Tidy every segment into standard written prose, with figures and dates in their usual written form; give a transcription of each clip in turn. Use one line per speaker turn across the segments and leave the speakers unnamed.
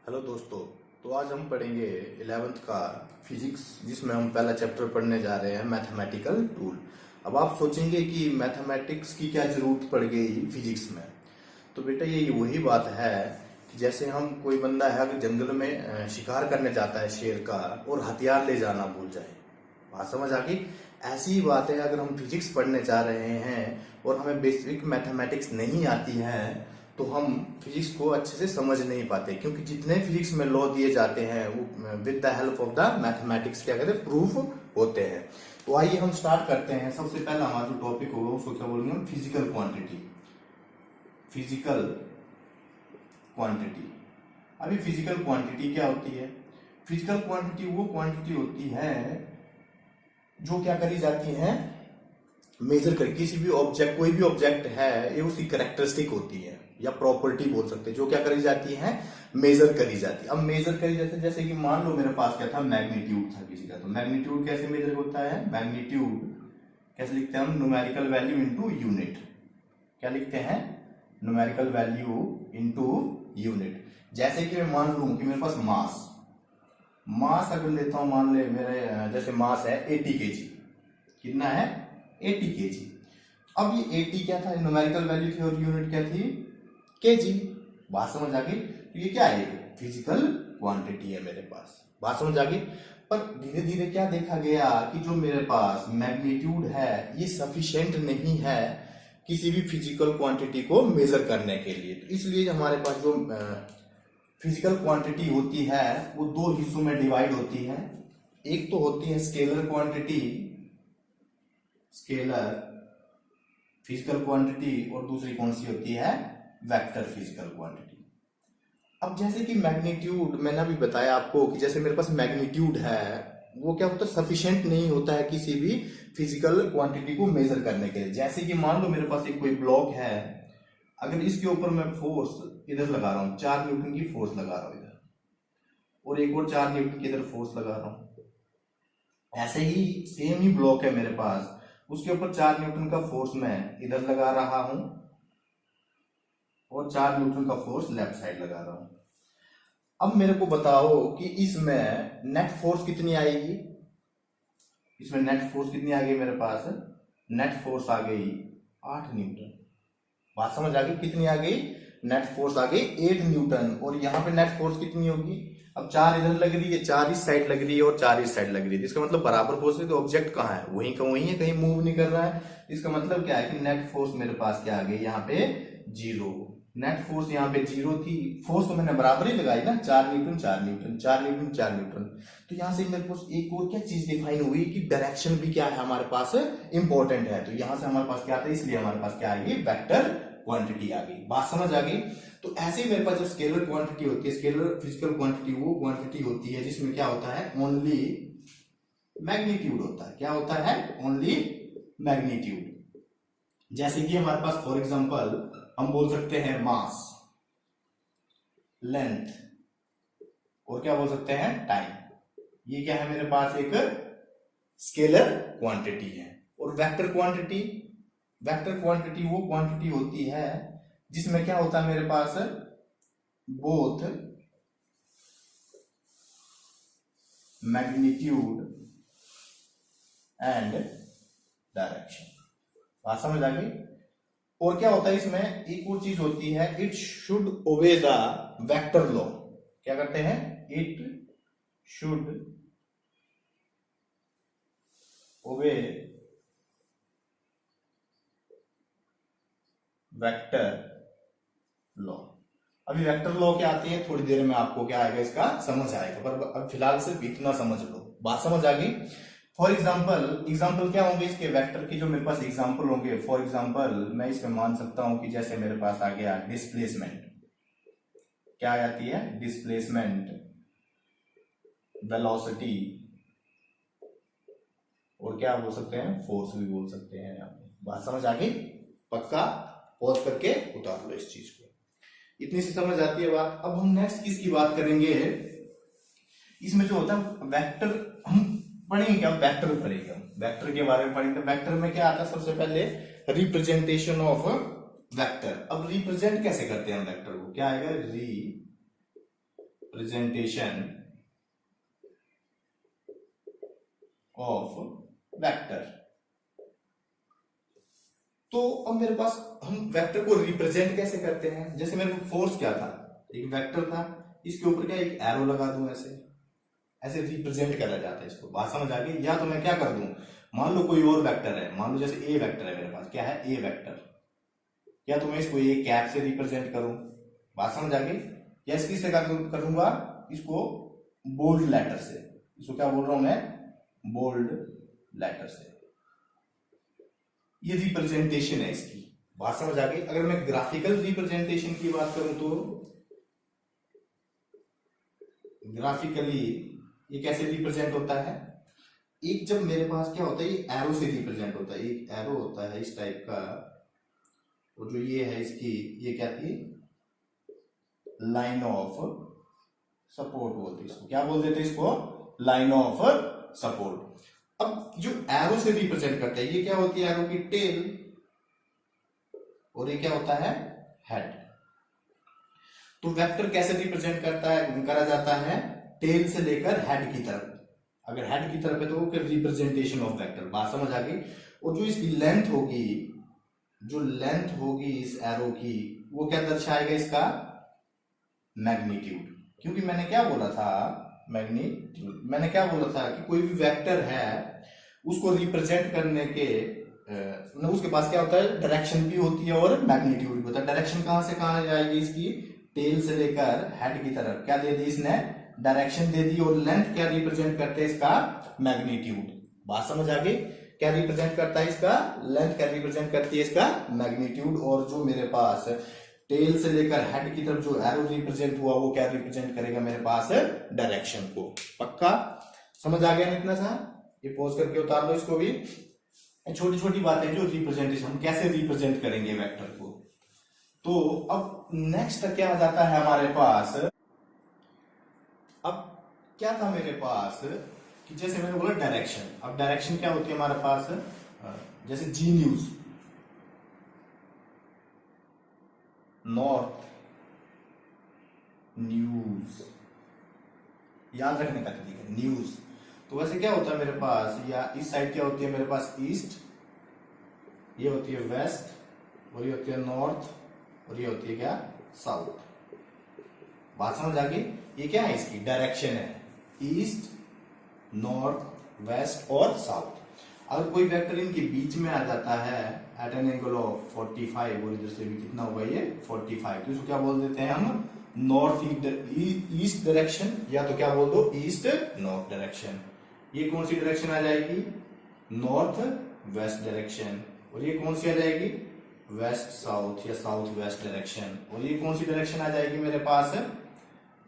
Hello दोस्तों। तो आज हम पढ़ेंगे 11th का फिजिक्स, जिसमें हम पहला चैप्टर पढ़ने जा रहे हैं मैथमेटिकल टूल। अब आप सोचेंगे कि मैथमेटिक्स की क्या जरूरत पड़ गई फिजिक्स में। तो बेटा ये वही बात है कि जैसे हम कोई बंदा है अगर जंगल में शिकार करने जाता है शेर का और हथियार ले जाना भूल जाए, बात समझ आ गई। ऐसी ही बात है अगर हम फिजिक्स पढ़ने जा रहे हैं और हमें बेसिक मैथमेटिक्स नहीं आती है तो हम फिजिक्स को अच्छे से समझ नहीं पाते, क्योंकि जितने फिजिक्स में लॉ दिए जाते हैं वो with the help of the mathematics क्या कहते हैं, प्रूफ होते हैं। तो आइए हम स्टार्ट करते हैं। सबसे पहला हमारा जो टॉपिक होगा उसको क्या बोलेंगे हम, फिजिकल क्वांटिटी। Physical quantity. अभी फिजिकल क्वांटिटी क्या होती है? फिजिकल क्वांटिटी वो क्वांटिटी होती है जो क्या करी जाती है, मेजर कर किसी भी ऑब्जेक्ट, कोई भी ऑब्जेक्ट है ये उसकी कैरेक्टरिस्टिक होती है या प्रॉपर्टी बोल सकते हैं, जो क्या करी जाती है, मेजर करी जाती है। अब मेजर करी जाती है जैसे कि मान लो मेरे पास क्या था, मैग्नीट्यूड था किसी का। तो मैग्नीट्यूड कैसे मेजर होता है? मैग्नीट्यूड कैसे लिखते हैं हम? Numerical value into unit. क्या लिखते हैं? Numerical value into unit. जैसे कि मैं मान लूं कि मेरे पास मास अगर लेता हूं, मान ले मेरे जैसे मास है 80 केजी। कितना है? 80 केजी। अब ये 80 क्या था, न्यूमेरिकल वैल्यू थी और यूनिट क्या थी, केजी। बात समझ आ गई? तो ये क्या है, फिजिकल क्वांटिटी है मेरे पास। बात समझ आ गई। पर धीरे धीरे क्या देखा गया कि जो मेरे पास मैग्नीट्यूड है ये सफिशिएंट नहीं है किसी भी फिजिकल क्वांटिटी को मेजर करने के लिए। तो इसलिए हमारे पास जो फिजिकल क्वांटिटी होती है वो दो हिस्सों में डिवाइड होती है। एक तो होती है scalar quantity, scalar physical quantity, और दूसरी कौन सी होती है, वेक्टर फिजिकल क्वांटिटी। अब जैसे कि मैग्नीट्यूड, मैंने अभी बताया आपको कि जैसे मेरे पास मैग्नीट्यूड है वो क्या होता है, सफिशिएंट नहीं होता है किसी भी फिजिकल क्वांटिटी को मेजर करने के लिए। जैसे कि मान लो मेरे पास एक कोई ब्लॉक है, अगर इसके ऊपर मैं फोर्स इधर लगा रहा हूं, 4 न्यूटन की फोर्स लगा रहा हूं इधर, और एक और 4 न्यूटन की इधर फोर्स लगा रहा हूं। ऐसे ही सेम ही ब्लॉक है मेरे पास, उसके ऊपर 4 न्यूटन का फोर्स मैं इधर लगा रहा हूं और 4 न्यूटन का फोर्स लेफ्ट साइड लगा रहा हूं। अब मेरे को बताओ कि इसमें नेट फोर्स कितनी आएगी? इसमें नेट फोर्स कितनी आ गई मेरे पास? नेट फोर्स आ गई 8 न्यूटन। बात समझ आ गई? कितनी आ गई? नेट फोर्स आ गई 8 न्यूटन। और यहाँ पे नेट फोर्स कितनी होगी? अब 4 इधर लग रही है, 4 इस साइड लग रही है और 4 इस साइड लग रही है। इसका मतलब बराबर फोर्स है। तो ऑब्जेक्ट कहाँ है? वहीं का वहीं है, कहीं मूव नहीं कर रहा है। इसका मतलब क्या है कि नेट फोर्स मेरे पास क्या आ गई यहाँ पे, 0। नेट फोर्स यहाँ पे 0 थी। फोर्स तो मैंने बराबर ही लगाई ना, 4 न्यूटन 4 न्यूटन 4 न्यूटन 4 न्यूटन। तो यहाँ से मेरे पास एक और क्या चीज डिफाइन हुई कि डायरेक्शन भी क्या है हमारे पास, इंपॉर्टेंट है। तो यहाँ से हमारे पास क्या आता है, इसलिए हमारे पास क्या आएगी, वेक्टर क्वांटिटी आ गई। बात समझ आ गई? तो ऐसे ही मेरे पास जो स्केलर क्वांटिटी होती है, स्केलर फिजिकल क्वांटिटी, वो क्वांटिटी होती है जिसमें क्या होता है, ओनली मैग्नीट्यूड होता है। क्या होता है? Only magnitude. जैसे कि हमारे पास फॉर एग्जांपल हम बोल सकते हैं मास, लेंथ, और क्या बोल सकते हैं, टाइम। ये क्या है मेरे पास, एक स्केलर क्वांटिटी है। और वेक्टर क्वांटिटी, वेक्टर क्वांटिटी वो क्वांटिटी होती है जिसमें क्या होता है मेरे पास, बोथ मैग्नीट्यूड एंड डायरेक्शन। बात समझ आ गई? और क्या होता है इसमें, एक और चीज होती है, it should obey the vector law. क्या करते हैं? इट शुड ओबे वेक्टर लॉ। अभी वेक्टर लॉ क्या आती है, थोड़ी देर में आपको क्या आएगा, इसका समझ आएगा, पर अब फिलहाल सिर्फ इतना समझ लो। बात समझ आ गई? फॉर एग्जाम्पल क्या होंगे इसके, वेक्टर की जो मेरे पास एग्जाम्पल होंगे। फॉर एग्जाम्पल मैं इसमें मान सकता हूं कि जैसे मेरे पास आ गया डिस्प्लेसमेंट। क्या आती है? डिस्प्लेसमेंट, वेलोसिटी, और क्या बोल सकते हैं, फोर्स भी बोल सकते हैं यहाँ पे। बात समझ आ गई? पक्का पॉज करके उतार लो इस चीज को। इतनी सी समझ आती है बात। अब हम नेक्स्ट किसकी बात करेंगे, इसमें जो होता है वेक्टर, हम पढ़ेंगे क्या, वेक्टर पढ़ेंगे हम, वेक्टर के बारे में पढ़ेंगे। वेक्टर में क्या आता है, सबसे पहले रिप्रेजेंटेशन ऑफ वेक्टर। अब रिप्रेजेंट कैसे करते हैं हम वेक्टर को, क्या आएगा, रिप्रेजेंटेशन ऑफ वेक्टर। तो अब मेरे पास हम वेक्टर को रिप्रेजेंट कैसे करते हैं? जैसे मेरे को फोर्स क्या था, एक वेक्टर था, इसके ऊपर क्या एक एरो लगा दूं, ऐसे ऐसे रिप्रेजेंट करा जाता है इसको। बात समझ आ गई? या तो मैं क्या कर दूं, मान लो कोई और वेक्टर है, मान लो जैसे ए वेक्टर है मेरे पास, क्या है ए वेक्टर, या तो मैं इसको ए कैप से रिप्रेजेंट करूं, बात समझ आ गई, या इसकी से करूंगा इसको बोल्ड लेटर से, इसको क्या बोल रहा हूं मैं, बोल्ड लेटर से। ये रिप्रेजेंटेशन है इसकी, बात समझ आ गई। अगर मैं ग्राफिकल रिप्रेजेंटेशन की बात करूं तो ग्राफिकली ये कैसे रिप्रेजेंट होता है, एक जब मेरे पास क्या होता है, ये एरो से रिप्रेजेंट होता है, एक एरो होता है इस टाइप का, और जो ये है इसकी, ये क्या थी, लाइन ऑफ सपोर्ट बोलते, इसको क्या बोल देते, इसको लाइन ऑफ सपोर्ट। अब जो एरो से रिप्रेजेंट करते हैं, ये क्या होती है, एरो की टेल, और ये क्या होता है, हेड। तो वेक्टर कैसे रिप्रेजेंट करा जाता है, टेल से लेकर हेड की तरफ। अगर हेड की तरफ है तो वो रिप्रेजेंटेशन ऑफ वेक्टर, बात समझ आ गई। और जो इसकी लेंथ होगी, जो लेंथ होगी इस एरो की, वो क्या दर्शाएगा, इसका मैग्नीट्यूड। क्योंकि मैंने क्या बोला था, मैग्नीट्यूड, मैंने क्या बोला था कि कोई भी वेक्टर है उसको रिप्रेजेंट करने के उसके पास क्या होता है, डायरेक्शन भी होती है और मैग्नीट्यूड भी होता है। डायरेक्शन कहां से कहां जाएगी इसकी, टेल से लेकर हेड की तरफ, क्या दे दी इसने, डायरेक्शन दे दी। और लेंथ क्या रिप्रेजेंट करते हैं, इसका मैग्नीट्यूड। बात समझ आ गई, क्या रिप्रेजेंट करता है इसका, लेंथ क्या रिप्रेजेंट करती है इसका मैग्नीट्यूड। और जो मेरे पास टेल से लेकर हेड की तरफ जो एरो रिप्रेजेंट हुआ, वो क्या रिप्रेजेंट करेगा मेरे पास, डायरेक्शन को। पक्का समझ आ गया ना इतना सा? ये पॉज करके उतार लो इसको भी। छोटी छोटी बातें जो रिप्रेजेंटेशन, हम कैसे रिप्रेजेंट करेंगे वेक्टर को। तो अब नेक्स्ट क्या आ जाता है हमारे पास, अब क्या था मेरे पास कि जैसे मैंने बोला डायरेक्शन। अब डायरेक्शन क्या होती है हमारे पास, जैसे जी न्यूज, नॉर्थ न्यूज, याद रखने का तरीका, न्यूज। तो वैसे क्या होता है मेरे पास, या इस साइड क्या होती है मेरे पास, ईस्ट, ये होती है वेस्ट, और ये होती है नॉर्थ, और ये होती है क्या, साउथ। बात समझ आ गई? ये क्या है, इसकी डायरेक्शन है, ईस्ट, नॉर्थ, वेस्ट और साउथ। अगर कोई वेक्टर इनके बीच में आ जाता है एट एन एंगल ऑफ 45, और इधर से भी कितना होगा ये 45, तो इसको क्या बोल देते हैं हम, नॉर्थ ईस्ट डायरेक्शन, या तो क्या बोल दो ईस्ट नॉर्थ डायरेक्शन। ये कौन सी डायरेक्शन आ जाएगी, नॉर्थ वेस्ट डायरेक्शन। और ये कौन सी आ जाएगी, वेस्ट साउथ या साउथ वेस्ट डायरेक्शन। और ये कौन सी डायरेक्शन आ जाएगी मेरे पास,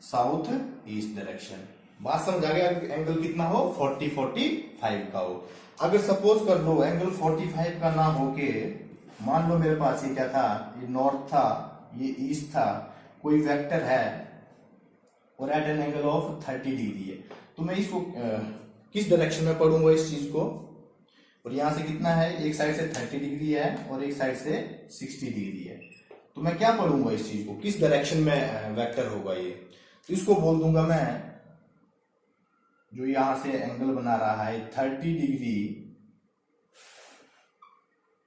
साउथ ईस्ट डायरेक्शन। बात समझ आ गया? एंगल कितना हो, 40-45 का हो। अगर सपोज कर लो एंगल 45 का ना होके, मान लो मेरे पास ये क्या था, ये नॉर्थ था, ये ईस्ट था, कोई वेक्टर है और at an angle of 30 degree है, तो मैं इसको किस डायरेक्शन में पढ़ूंगा इस चीज को। और यहां से कितना है, एक साइड से 30 डिग्री है और एक साइड से 60 डिग्री है, तो मैं क्या पढ़ूंगा इस चीज को, किस डायरेक्शन में वेक्टर होगा ये। तो इसको बोल दूंगा मैं, जो यहां से एंगल बना रहा है 30 डिग्री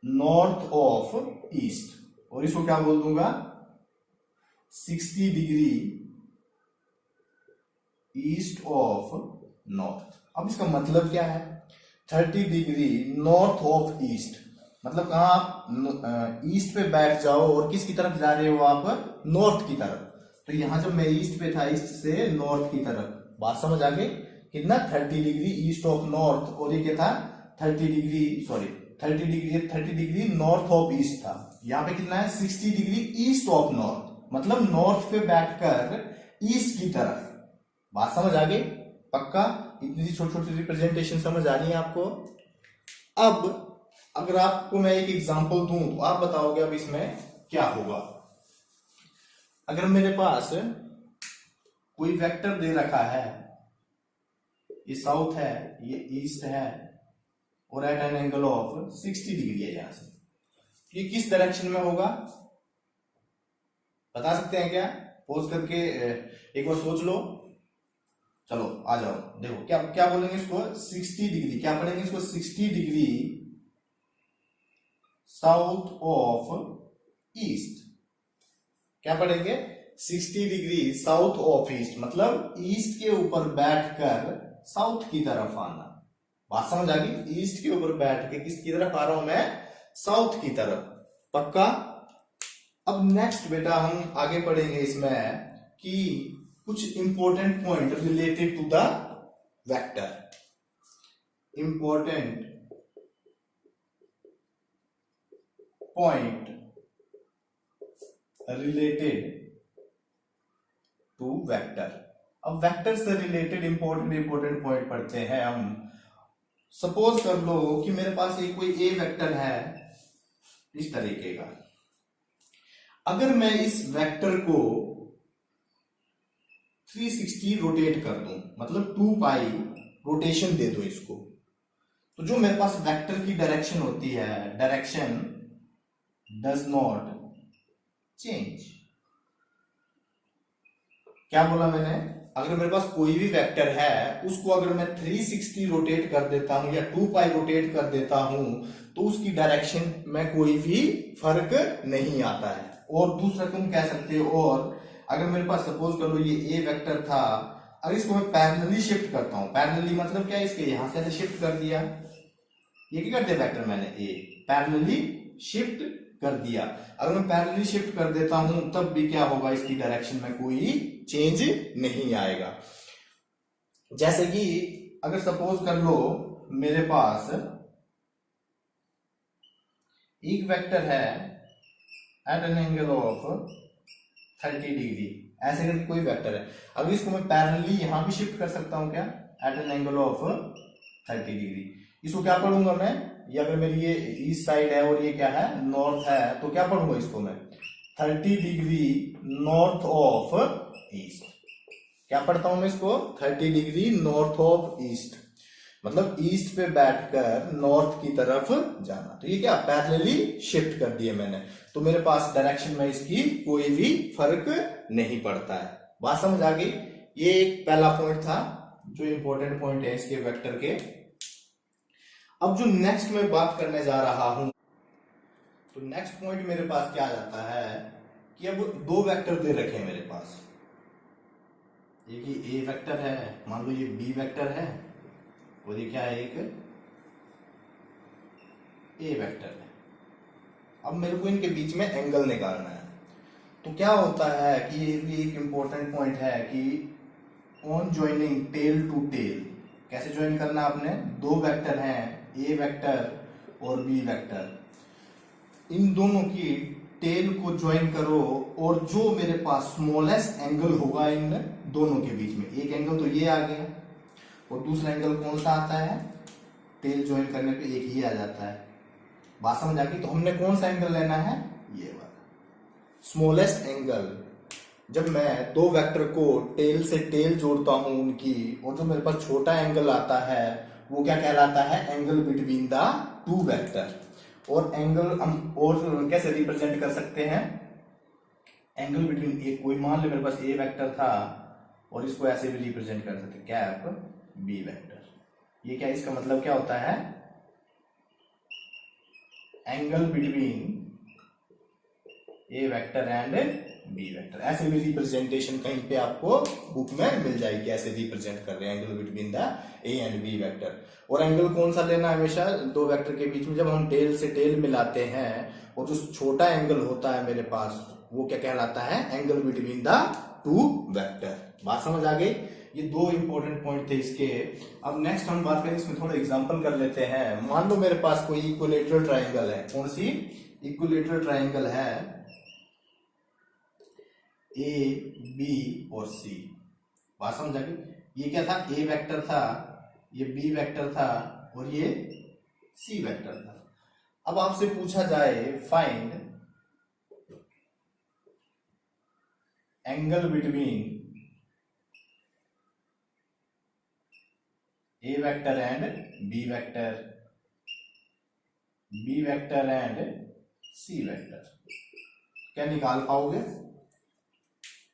नॉर्थ ऑफ ईस्ट, और इसको क्या बोल दूंगा, 60 डिग्री ईस्ट ऑफ नॉर्थ। अब इसका मतलब क्या है, 30 डिग्री नॉर्थ ऑफ ईस्ट, मतलब कहा आप ईस्ट पे बैठ जाओ और किसकी तरफ जा रहे हो आप, नॉर्थ की तरफ। तो यहां जब मैं ईस्ट पे था, ईस्ट से नॉर्थ की तरफ, बात समझ आ गई, कितना 30 डिग्री ईस्ट ऑफ नॉर्थ, और ये क्या था 30 डिग्री नॉर्थ ऑफ ईस्ट था। यहाँ पे कितना है 60 डिग्री ईस्ट ऑफ नॉर्थ, मतलब नॉर्थ पे बैठकर ईस्ट की तरफ। बात समझ आ गई? पक्का? इतनी सी छोटी छोटी रिप्रेजेंटेशन समझ आ रही है आपको? अब अगर आपको मैं एक एग्जांपल दूं तो आप बताओगे अब इसमें क्या होगा। अगर मेरे पास कोई वेक्टर दे रखा है, ये साउथ है, ये ईस्ट है, और at an angle of 60 degree है यहां से, ये किस डायरेक्शन में होगा, बता सकते हैं क्या? पॉज करके एक बार सोच लो। चलो आ जाओ, देखो क्या क्या बोलेंगे इसको, 60 डिग्री, क्या पढ़ेंगे इसको, 60 डिग्री साउथ ऑफ ईस्ट। क्या पढ़ेंगे, 60 डिग्री साउथ ऑफ ईस्ट, मतलब ईस्ट के ऊपर बैठकर साउथ की तरफ आना। बात समझ आ गई, ईस्ट के ऊपर बैठ के किसकी तरफ आ रहा हूं मैं, साउथ की तरफ, पक्का। अब नेक्स्ट बेटा हम आगे पढ़ेंगे इसमें कि कुछ important point related to the vector, important point related to vector. अब वेक्टर से रिलेटेड इंपॉर्टेंट पॉइंट पढ़ते हैं हम। सपोज कर लो कि मेरे पास एक कोई ए वेक्टर है इस तरीके का। अगर मैं इस वेक्टर को 360 रोटेट कर दूं, मतलब 2 पाई रोटेशन दे दो इसको, तो जो मेरे पास वेक्टर की डायरेक्शन होती है, डायरेक्शन डज नॉट चेंज। क्या बोला मैंने, अगर मेरे पास कोई भी वेक्टर है उसको अगर मैं 360 रोटेट कर देता हूं या 2 पाई रोटेट कर देता हूं तो उसकी डायरेक्शन में कोई भी फर्क नहीं आता है। और दूसरा तुम कह सकते हो, और अगर मेरे पास सपोज कर लो ये ए वेक्टर था, अगर इसको मैं पैरेलली शिफ्ट करता हूं, पैरेलली मतलब क्या है, इसके यहां से शिफ्ट कर दिया, ये क्या कर दिया वेक्टर मैंने ए पैरेलली शिफ्ट कर दिया। अगर मैं पैरेलली शिफ्ट कर देता हूं तब भी क्या होगा, इसकी डायरेक्शन में कोई चेंज नहीं आएगा। जैसे कि अगर सपोज कर लो मेरे पास एक वेक्टर है at an angle of 30 degree, ऐसे करके कोई वेक्टर है, अगर इसको मैं पैरेलली यहां भी शिफ्ट कर सकता हूं क्या, at an angle of 30 degree. इसको क्या पढ़ूंगा मैं, ये अगर मेरी ये ईस्ट साइड है और ये क्या है नॉर्थ है, तो क्या पढ़ूंगा इसको मैं 30 डिग्री नॉर्थ ऑफ ईस्ट। क्या पढ़ता हूं मैं इसको, 30 डिग्री नॉर्थ ऑफ ईस्ट, मतलब ईस्ट पे बैठकर नॉर्थ की तरफ जाना। तो ये क्या पैरेलली शिफ्ट कर दिए मैंने, तो मेरे पास डायरेक्शन में इसकी कोई भी फर्क नहीं पड़ता है। बात समझ आ गई। ये एक पहला पॉइंट था जो इंपॉर्टेंट पॉइंट है इसके वेक्टर के। अब जो नेक्स्ट मैं बात करने जा रहा हूं, तो नेक्स्ट पॉइंट मेरे पास क्या आ जाता है कि अब 2 वेक्टर दे रखे हैं मेरे पास, एक ही ए वेक्टर है, मान लो ये बी वेक्टर है, और ये क्या है एक ए वेक्टर है। अब मेरे को इनके बीच में एंगल निकालना है। तो क्या होता है कि ये भी एक इंपॉर्टेंट पॉइंट है कि on joining tail to tail, कैसे ज्वाइन करना आपने, 2 वेक्टर हैं ए वेक्टर और बी वेक्टर, इन दोनों की टेल को ज्वाइन करो, और जो मेरे पास स्मॉलेस्ट एंगल होगा इन दोनों के बीच में, एक एंगल तो ये आ गया और दूसरा एंगल कौन सा आता है, टेल ज्वाइन करने पे एक ही आ जाता है। बात समझ आ गई। तो हमने कौन सा एंगल लेना है, ये वाला स्मॉलेस्ट एंगल। जब मैं 2 वेक्टर को टेल से टेल जोड़ता हूं उनकी, और जो मेरे पास छोटा एंगल आता है वो क्या कहलाता है, एंगल बिटवीन द 2 वेक्टर। और एंगल हम और कैसे रिप्रेजेंट कर सकते हैं, एंगल बिटवीन, एक कोई मान लो मेरे पास ए वेक्टर था और इसको ऐसे भी रिप्रेजेंट कर सकते, कैप बी वेक्टर। ये क्या, इसका मतलब क्या होता है, angle between A vector and B vector. ऐसे भी रिप्रेजेंटेशन कहीं पे आपको बुक में मिल जाएगी, ऐसे रिप्रेजेंट कर रहे हैं angle between the A and B vector. और एंगल कौन सा लेना है हमेशा 2 वेक्टर के बीच में, जब हम टेल से टेल मिलाते हैं, और जो छोटा एंगल होता है मेरे पास वो क्या कहलाता है, एंगल बिटवीन द 2 वेक्टर। बात समझ आ गई। ये 2 इंपॉर्टेंट पॉइंट थे इसके। अब नेक्स्ट हम बात करें, इसमें थोड़ा एग्जांपल कर लेते हैं। मान लो मेरे पास कोई इक्विलेटरल ट्रायंगल है, कौन सी इक्विलेटरल ट्रायंगल है, ए बी और सी। बात समझ आ गई। ये क्या था, ए वेक्टर था, ये बी वेक्टर था और ये सी वेक्टर था। अब आपसे पूछा जाए find angle between A vector and B vector, B vector and C vector, क्या निकाल पाओगे?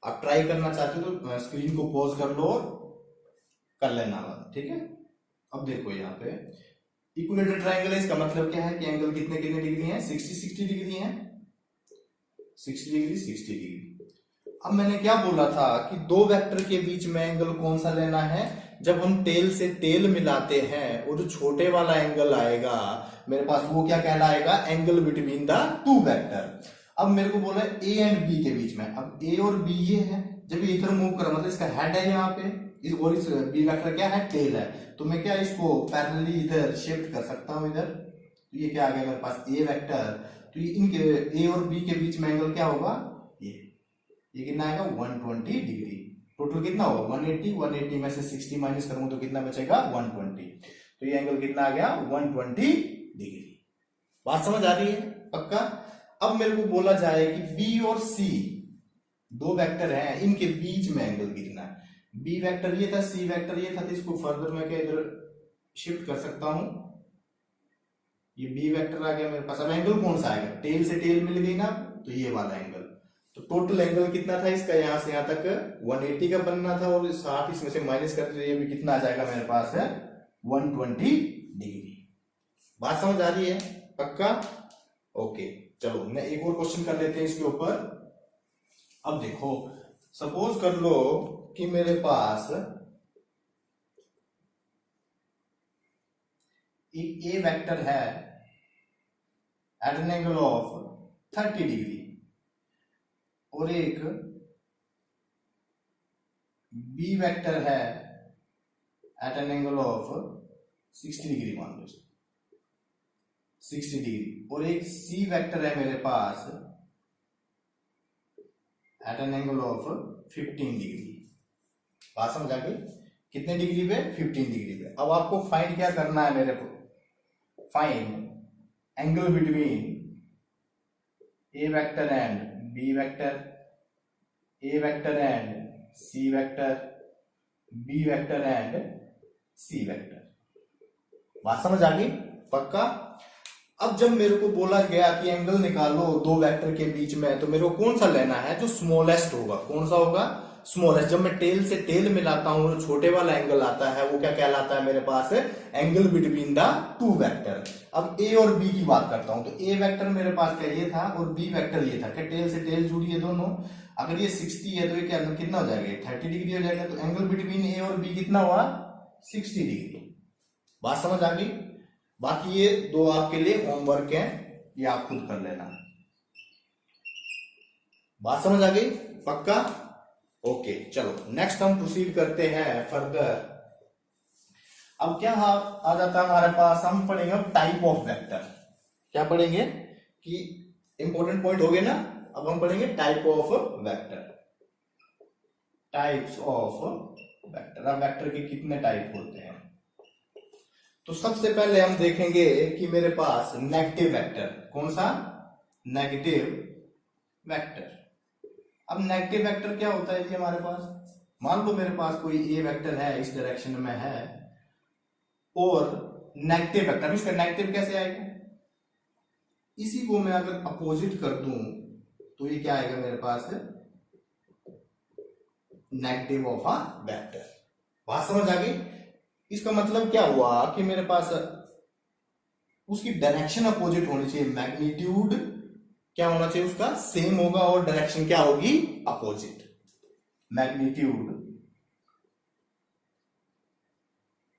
आप ट्राई करना चाहते हो तो स्क्रीन को पॉज कर लो और कर लेना वाला, ठीक है। अब देखो यहाँ पे इक्विलेटरल ट्रायंगल है, इसका मतलब क्या है कि एंगल कितने कितने डिग्री है, 60 डिग्री है, 60 डिग्री 60 डिग्री। अब मैंने क्या बोला था कि दो वेक्टर के बीच में एंगल कौन सा लेना है, जब हम टेल से टेल मिलाते हैं वो जो छोटे वाला एंगल आएगा मेरे पास वो क्या कहलाएगा, angle between the two vector. अब मेरे को बोला ए एंड बी के बीच में, अब ए और बी ये है, जब ये इधर मूव कर मतलब इसका हेड है यहाँ पे, और इस बी वेक्टर क्या है, टेल है, तो मैं क्या इसको पैरेलली इधर शिफ्ट कर सकता हूं इधर, तो ये क्या आ गया मेरे पास ए वेक्टर, तो ये इनके ए और बी के बीच में एंगल क्या होगा, ये कितना आएगा 120 डिग्री। टोटल कितना होगा 180 में से 60 माइनस करूंगा तो कितना बचेगा 120, तो ये एंगल कितना आ गया 120 डिग्री। बात समझ आ रही है पक्का। अब मेरे को बोला जाए कि बी और सी दो वेक्टर हैं, इनके बीच में एंगल कितना है, बी वेक्टर ये था, सी वेक्टर ये था, तो इसको फर्दर मैं क्या इधर शिफ्ट कर सकता हूं, ये बी वेक्टर आ गया मेरे पास। अब एंगल कौन सा आएगा, टेल से टेल मिल गई ना, तो ये वाला एंगल, तो टोटल एंगल कितना था इसका, यहां से यहां तक 180 का बनना था, और साथ इसमें से माइनस करते ये भी कितना आ जाएगा मेरे पास है 120 डिग्री। बात समझ आ रही है पक्का, ओके। चलो मैं एक और क्वेश्चन कर लेते हैं इसके ऊपर। अब देखो सपोज कर लो कि मेरे पास एक ए वेक्टर है at an angle of 30 degree और एक बी वेक्टर है at an angle of 60 degree, मान लो 60 डिग्री, और एक सी वेक्टर है मेरे पास at an angle of 15 degree. बात समझ आ गई, कितने डिग्री पे 15 डिग्री पे। अब आपको फाइंड क्या करना है मेरे को, find angle between A vector and B vector, A vector and C vector, B vector and C vector. बात समझ आ गई पक्का। अब जब मेरे को बोला गया कि एंगल निकालो दो वेक्टर के बीच में, तो मेरे को कौन सा लेना है, जो स्मॉलेस्ट होगा, कौन सा होगा स्मॉलेस्ट। जब मैं टेल से टेल मिलाता हूं जो छोटे वाला एंगल आता है वो क्या कहलाता है मेरे पास, angle between the two vector. अब ए और बी की बात करता हूं, तो ए वेक्टर मेरे पास क्या ये था और बी वेक्टर ये था, क्या टेल से टेल जुड़ी है दोनों। अगर ये 60 है तो ये क्या कितना हो जाएगा 30 डिग्री हो जाएगा, तो एंगल बिटवीन ए और बी कितना हुआ 60 डिग्री। बात समझ आ गई। बाकी ये दो आपके लिए होमवर्क है, ये आप खुद कर लेना। बात समझ आ गई पक्का, ओके। चलो नेक्स्ट हम प्रोसीड करते हैं फर्दर। अब क्या आ जाता है हमारे पास, हम पढ़ेंगे टाइप ऑफ वेक्टर। क्या पढ़ेंगे कि इंपॉर्टेंट पॉइंट हो गए ना, अब हम पढ़ेंगे type of vector, types of vector. अब वेक्टर के कितने टाइप होते हैं, तो सबसे पहले हम देखेंगे कि मेरे पास नेगेटिव वेक्टर, कौन सा नेगेटिव वेक्टर। अब नेगेटिव वेक्टर क्या होता है जी हमारे पास, मान लो मेरे पास कोई ए वेक्टर है इस डायरेक्शन में है और नेगेटिव वेक्टर, इसका नेगेटिव कैसे आएगा, इसी को मैं अगर अपोजिट कर दूं तो ये क्या आएगा मेरे पास नेगेटिव ऑफ अ वेक्टर। बात समझ आ गई। इसका मतलब क्या हुआ कि मेरे पास उसकी डायरेक्शन अपोजिट होनी चाहिए, मैग्नीट्यूड क्या होना चाहिए उसका सेम होगा और डायरेक्शन क्या होगी अपोजिट। मैग्नीट्यूड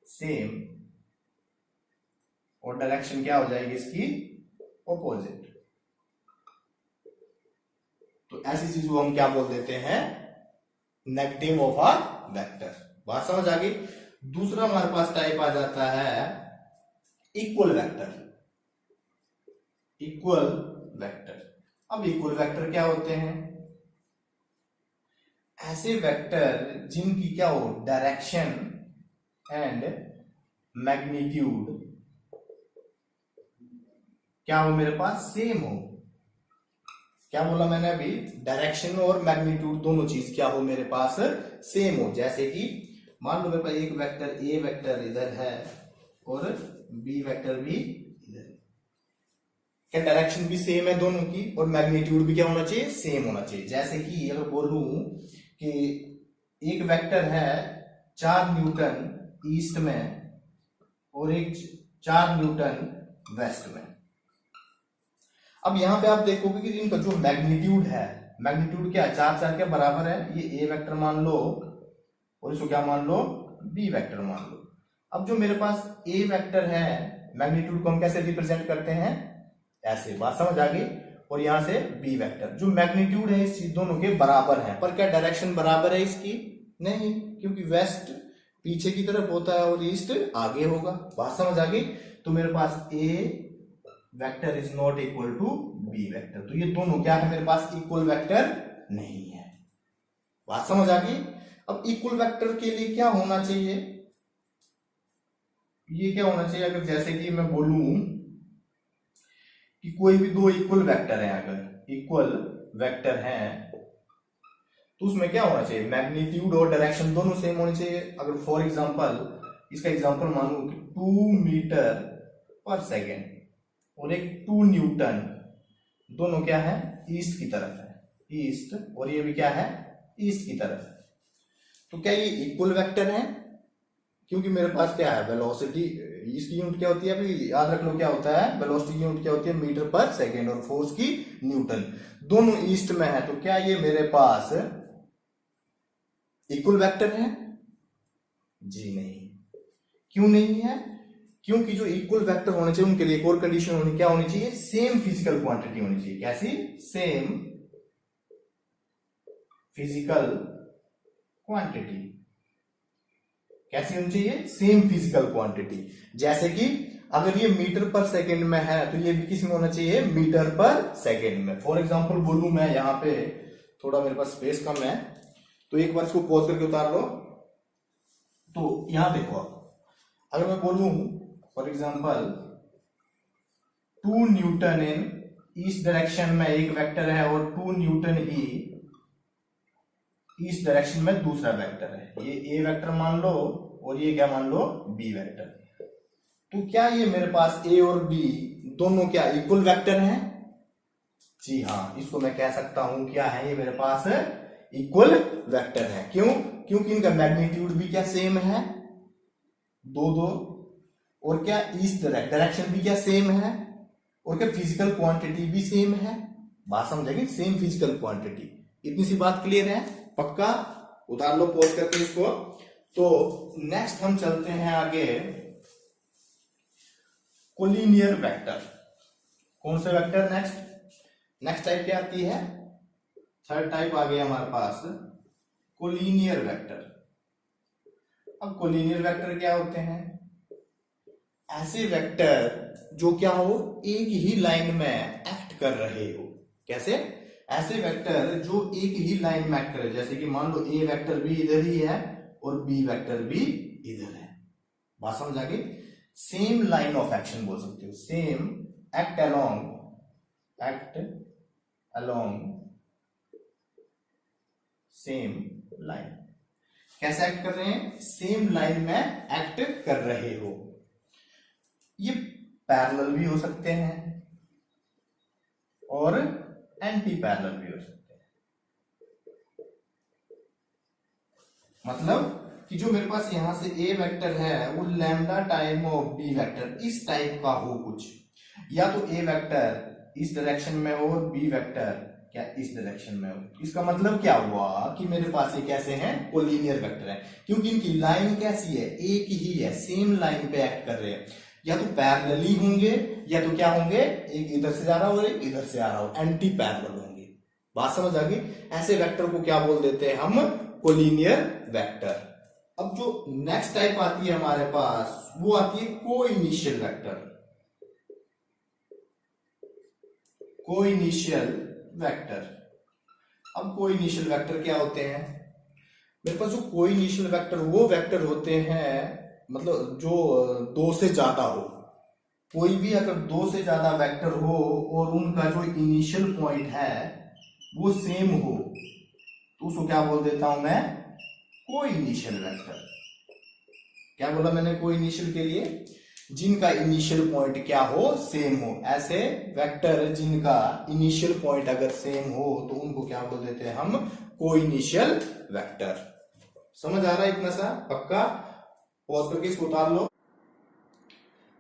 सेम और डायरेक्शन क्या हो जाएगी इसकी अपोजिट। तो ऐसी चीज को हम क्या बोल देते हैं नेगेटिव ऑफ अ वेक्टर। बात समझ आ गई। दूसरा हमारे पास टाइप आ जाता है इक्वल वेक्टर। इक्वल वेक्टर, अब इक्वल वेक्टर क्या होते हैं, ऐसे वेक्टर जिनकी क्या हो डायरेक्शन एंड मैग्नीट्यूड क्या हो मेरे पास सेम हो। क्या बोला मैंने अभी, डायरेक्शन और मैग्नीट्यूड दोनों चीज क्या हो मेरे पास सेम हो। जैसे कि मान लो मेरे पास एक वेक्टर ए वेक्टर इधर है और बी वेक्टर भी इधर, क्या डायरेक्शन भी सेम है दोनों की और मैग्नीट्यूड भी क्या होना चाहिए सेम होना चाहिए। जैसे कि अगर बोलूं कि एक वेक्टर है 4 न्यूटन ईस्ट में और एक 4 न्यूटन वेस्ट में। अब यहां पे आप देखोगे कि इनका जो मैग्नीट्यूड है, मैग्नीट्यूड क्या 4 के बराबर है। ये ए वेक्टर मान लो और इसको क्या मान लो, बी वेक्टर मान लो। अब जो मेरे पास ए वेक्टर है, मैग्नीट्यूड को हम कैसे रिप्रेजेंट करते हैं, ऐसे, बात समझ आ गई। और यहां से बी वेक्टर, जो मैग्नीट्यूड है इस दोनों के बराबर है, पर क्या डायरेक्शन बराबर है इसकी, नहीं, क्योंकि वेस्ट पीछे की तरफ होता है और ईस्ट आगे होगा। बात समझ आ गई। तो मेरे पास A vector is not equal to B vector, तो ये दोनों क्या है मेरे पास, इक्वल वेक्टर नहीं है। बात समझ आ गई। अब इक्वल वेक्टर के लिए क्या होना चाहिए, ये क्या होना चाहिए, अगर जैसे कि मैं बोलूं कि कोई भी दो इक्वल वेक्टर हैं, अगर इक्वल वेक्टर हैं तो उसमें क्या होना चाहिए, मैग्नीट्यूड और डायरेक्शन दोनों सेम होने चाहिए। अगर फॉर एग्जांपल इसका एग्जांपल मानूं कि 2 मीटर पर सेकेंड और एक 2 न्यूटन, दोनों क्या है, ईस्ट की तरफ है, ईस्ट, और ये भी क्या है, ईस्ट की तरफ है। तो क्या ये इक्वल वेक्टर है, क्योंकि मेरे पास क्या है, वेलोसिटी, इसकी यूनिट क्या होती है, अभी याद रख लो क्या होता है, वेलोसिटी की यूनिट क्या होती है, मीटर पर सेकेंड, और फोर्स की न्यूटन। दोनों ईस्ट में है, तो क्या ये मेरे पास इक्वल वेक्टर है, जी नहीं। क्यों नहीं है, क्योंकि जो इक्वल वेक्टर होने चाहिए उनके लिए एक और कंडीशन होनी, क्या होनी चाहिए, सेम फिजिकल क्वांटिटी होनी चाहिए। कैसी, सेम फिजिकल क्वांटिटी, कैसी होनी चाहिए, सेम फिजिकल क्वांटिटी। जैसे कि अगर ये मीटर पर सेकेंड में है तो ये भी किस में होना चाहिए, मीटर पर सेकेंड में। फॉर एग्जांपल बोलूं मैं, यहां पे थोड़ा मेरे पास स्पेस कम है, तो एक बार इसको पॉज करके उतार लो। तो यहां देखो, अगर मैं बोलूं for example 2 Newton in east direction में एक वेक्टर है और 2 न्यूटन ही ईस्ट डायरेक्शन में दूसरा वेक्टर है, ये ए वेक्टर मान लो और ये क्या मान लो, बी वेक्टर। तो क्या ये मेरे पास ए और बी दोनों क्या इक्वल वेक्टर हैं, जी हाँ, इसको मैं कह सकता हूं क्या है, ये मेरे पास इक्वल वेक्टर है। क्यों, क्योंकि इनका मैग्नीट्यूड भी क्या सेम है, 2 और क्या ईस्ट डायरेक्शन भी क्या सेम है, और क्या फिजिकल क्वांटिटी भी सेम है। बात समझेंगे, सेम फिजिकल क्वांटिटी। इतनी सी बात क्लियर है, पक्का, उतार लो पॉज करके इसको। तो नेक्स्ट हम चलते हैं आगे, कोलिनियर वेक्टर। कौन से वेक्टर, नेक्स्ट टाइप क्या आती है, थर्ड टाइप आ गया हमारे पास, कोलिनियर वेक्टर। अब कोलिनियर वेक्टर क्या होते हैं, ऐसे वेक्टर जो क्या हो, एक ही लाइन में एक्ट कर रहे हो। कैसे, ऐसे वेक्टर जो एक ही लाइन में एक्ट कर रहे, जैसे कि मान लो ए वेक्टर भी इधर ही है और बी वेक्टर भी इधर है। बात समझ आ गई, सेम लाइन ऑफ एक्शन बोल सकते हो, same act along same line. कैसे एक्ट कर रहे हैं, सेम लाइन में एक्ट कर रहे हो। ये पैरेलल भी हो सकते हैं और एंटी पैरेलल भी हो सकते हैं। मतलब कि जो मेरे पास यहां से ए वेक्टर है वो lambda time of B vector इस टाइप का हो कुछ, या तो ए वेक्टर इस डायरेक्शन में हो और बी वेक्टर क्या इस डायरेक्शन में हो। इसका मतलब क्या हुआ कि मेरे पास ये कैसे हैं, कोलिनियर वेक्टर है, क्योंकि इनकी लाइन कैसी है, एक ही है, सेम लाइन पे एक्ट कर रहे हैं। या तो पैरेलली होंगे या तो क्या होंगे, एक इधर से जा रहा हो और एक इधर से आ रहा हो, एंटी पैरेलल होंगे। बात समझ आ गई। ऐसे वेक्टर को क्या बोल देते हैं हम, कोलिनियर वेक्टर। अब जो नेक्स्ट टाइप आती है हमारे पास वो आती है कोइनिशियल वेक्टर। कोइनिशियल वेक्टर, अब कोइनिशियल वेक्टर क्या होते हैं, मेरे पास जो कोइनिशियल वेक्टर वो वेक्टर होते हैं, मतलब जो 2 से ज्यादा हो, कोई भी अगर 2 से ज्यादा वेक्टर हो और उनका जो इनिशियल पॉइंट है वो सेम हो तो उसको क्या बोल देता हूं मैं, कोइनिशियल वेक्टर। क्या बोला मैंने कोइनिशियल के लिए, जिनका इनिशियल पॉइंट क्या हो, सेम हो। ऐसे वेक्टर जिनका इनिशियल पॉइंट अगर सेम हो तो उनको क्या बोल देते हैं हम, कोइनिशियल वेक्टर। समझ आ रहा है इतना सा? पक्का? पॉज करके इसको उतार लो।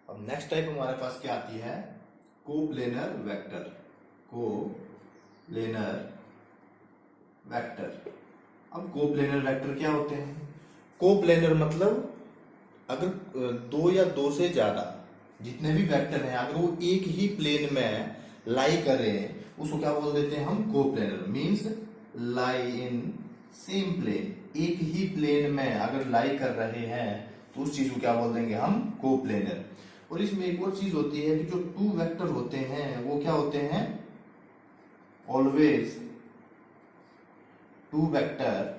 अब नेक्स्ट टाइप हमारे पास क्या आती है? Coplanar vector. Coplanar vector. अब कोप्लेनर वेक्टर क्या होते हैं? कोप्लेनर मतलब अगर दो या दो से ज्यादा जितने भी वेक्टर हैं अगर वो एक ही प्लेन में लाई करें उसको क्या बोल देते हैं हम? Coplanar. Means lie in same plane. एक ही प्लेन में अगर लाई कर रहे हैं तो उस चीज को क्या बोल देंगे हम? कोप्लेनर। और इसमें एक और चीज होती है कि जो टू वेक्टर होते हैं वो क्या होते हैं? Always two vector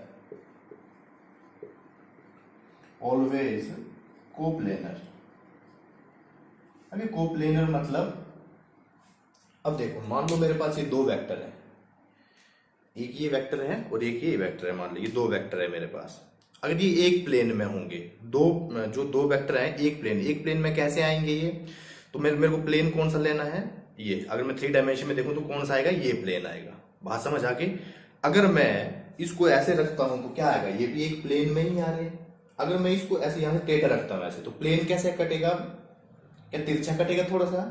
always coplanar. अभी कोप्लेनर मतलब, अब देखो मान लो मेरे पास ये दो वेक्टर है, एक ये वेक्टर है और एक ये वेक्टर है। मान लो ये दो वेक्टर है मेरे पास। अगर ये एक प्लेन में होंगे, दो वेक्टर हैं एक प्लेन में कैसे आएंगे ये? तो मेरे को प्लेन कौन सा लेना है? ये। अगर मैं 3 डायमेंशन में देखूं तो कौन सा आएगा? ये प्लेन आएगा। बात समझ आ गई? अगर मैं इसको ऐसे रखता हूं तो क्या आएगा? ये भी एक प्लेन में ही आ रहे हैं। अगर मैं इसको ऐसे यहां से टेढ़ा रखता हूं ऐसे, तो प्लेन कैसे कटेगा? क्या तिरछा कटेगा थोड़ा सा?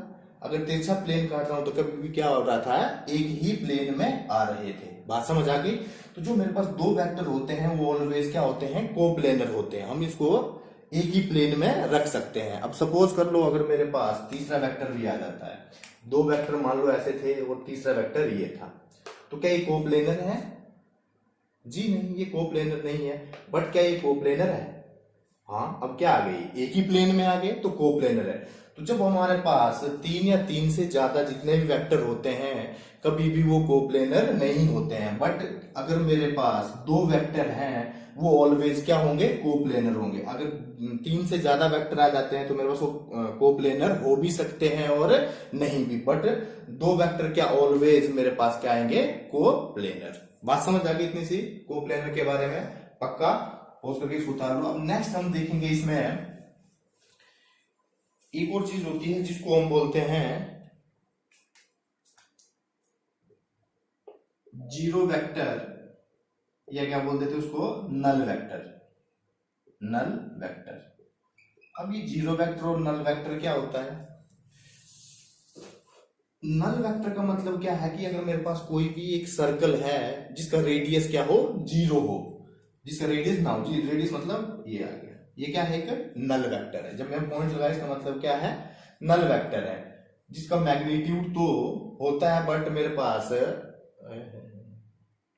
अगर तिरछा प्लेन काट रहा हूं तो कभी भी क्या हो रहा था? एक ही प्लेन में आ रहे थे। बात समझ आ गई? तो जो मेरे पास दो वेक्टर होते हैं वो ऑलवेज क्या होते हैं? कोप्लेनर होते हैं। हम इसको एक ही प्लेन में रख सकते हैं। अब सपोज कर लो अगर मेरे पास तीसरा वेक्टर भी आ जाता है, दो वेक्टर मान लो ऐसे थे और तीसरा वेक्टर ये था, तो क्या ये कोप्लेनर है? जी नहीं, ये कोप्लेनर नहीं है। बट क्या ये कोप्लेनर है? हाँ। अब क्या आ गई? एक ही प्लेन में आ गए तो कोप्लेनर है। तो जब हमारे पास 3 या 3 से ज्यादा जितने भी वेक्टर होते हैं कभी भी वो कोप्लेनर नहीं होते हैं। बट अगर मेरे पास दो वेक्टर हैं वो ऑलवेज क्या होंगे? कोप्लेनर होंगे। अगर 3 से ज्यादा वेक्टर आ जाते हैं तो मेरे पास वो कोप्लेनर हो भी सकते हैं और नहीं भी। बट दो वेक्टर क्या ऑलवेज मेरे पास क्या आएंगे? कोप्लेनर। बात समझ आ गई इतनी सी कोप्लेनर के बारे में? पक्का? पॉज करके इसको उतार लो। अब नेक्स्ट हम देखेंगे इसमें एक और चीज होती है जिसको हम बोलते हैं जीरो वेक्टर, या क्या बोल देते हैं उसको? Null vector. Null vector. अब ये जीरो वेक्टर और नल वेक्टर क्या होता है? नल वेक्टर का मतलब क्या है कि अगर मेरे पास कोई भी एक सर्कल है जिसका रेडियस क्या हो? जीरो हो, जिसका रेडियस ना हो। रेडियस मतलब ये आ गया, ये क्या है? एक नल वेक्टर है। जब मैं पॉइंट लगाया इसका मतलब क्या है? नल वेक्टर है। जिसका मैग्नीट्यूड तो होता है बट मेरे पास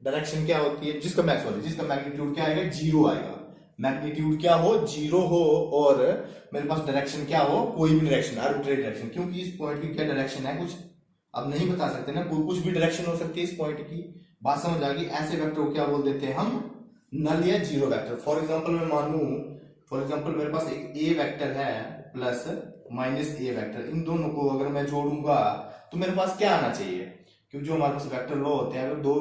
डायरेक्शन क्या होती है? जिसका मैग्नीट्यूड क्या आएगा? जीरो आएगा। मैग्नीट्यूड क्या हो? जीरो हो और मेरे पास डायरेक्शन क्या हो? कोई भी डायरेक्शन, आर्बिट्रेरी डायरेक्शन। क्योंकि इस पॉइंट की क्या डायरेक्शन है कुछ अब नहीं बता सकते ना, कोई कुछ भी डायरेक्शन हो सकती है इस पॉइंट की। बात समझ आ गई? ऐसे वेक्टर को क्या बोल देते हैं हम? नल या जीरो वेक्टर। फॉर एग्जाम्पल मैं मानू, फॉर एग्जाम्पल मेरे पास एक ए वेक्टर है प्लस माइनस ए वेक्टर। इन दोनों को अगर मैं जोड़ूंगा तो मेरे पास क्या आना चाहिए? क्योंकि जो हमारे पास वेक्टर लॉ होते हैं, अगर दो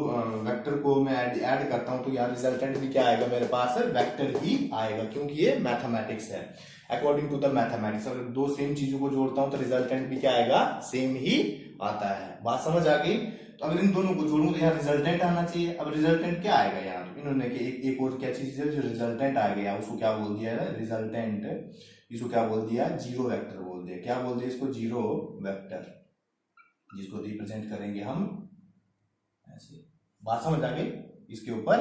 वेक्टर को मैं ऐड करता हूं तो यार रिजल्टेंट भी क्या आएगा? मेरे पास वेक्टर ही आएगा, क्योंकि ये मैथमेटिक्स है। अकॉर्डिंग टू द मैथमेटिक्स अगर दो सेम चीजों को जोड़ता हूं तो रिजल्टेंट भी क्या आएगा? सेम ही आता है। बात समझ आ गई? तो अगर इन दोनों को जोड़ूं तो यहाँ रिजल्टेंट आना चाहिए। अब रिजल्टेंट क्या आएगा? यहाँ इन्होंने एक और क्या चीज है जो रिजल्टेंट आ गया उसको क्या बोल दिया है? रिजल्टेंट। इसको क्या बोल दिया? जीरो वेक्टर बोल दिया। क्या बोल दिया इसको? जीरो वेक्टर, जिसको रिप्रेजेंट करेंगे हम ऐसे। बात समझ आ गई? इसके ऊपर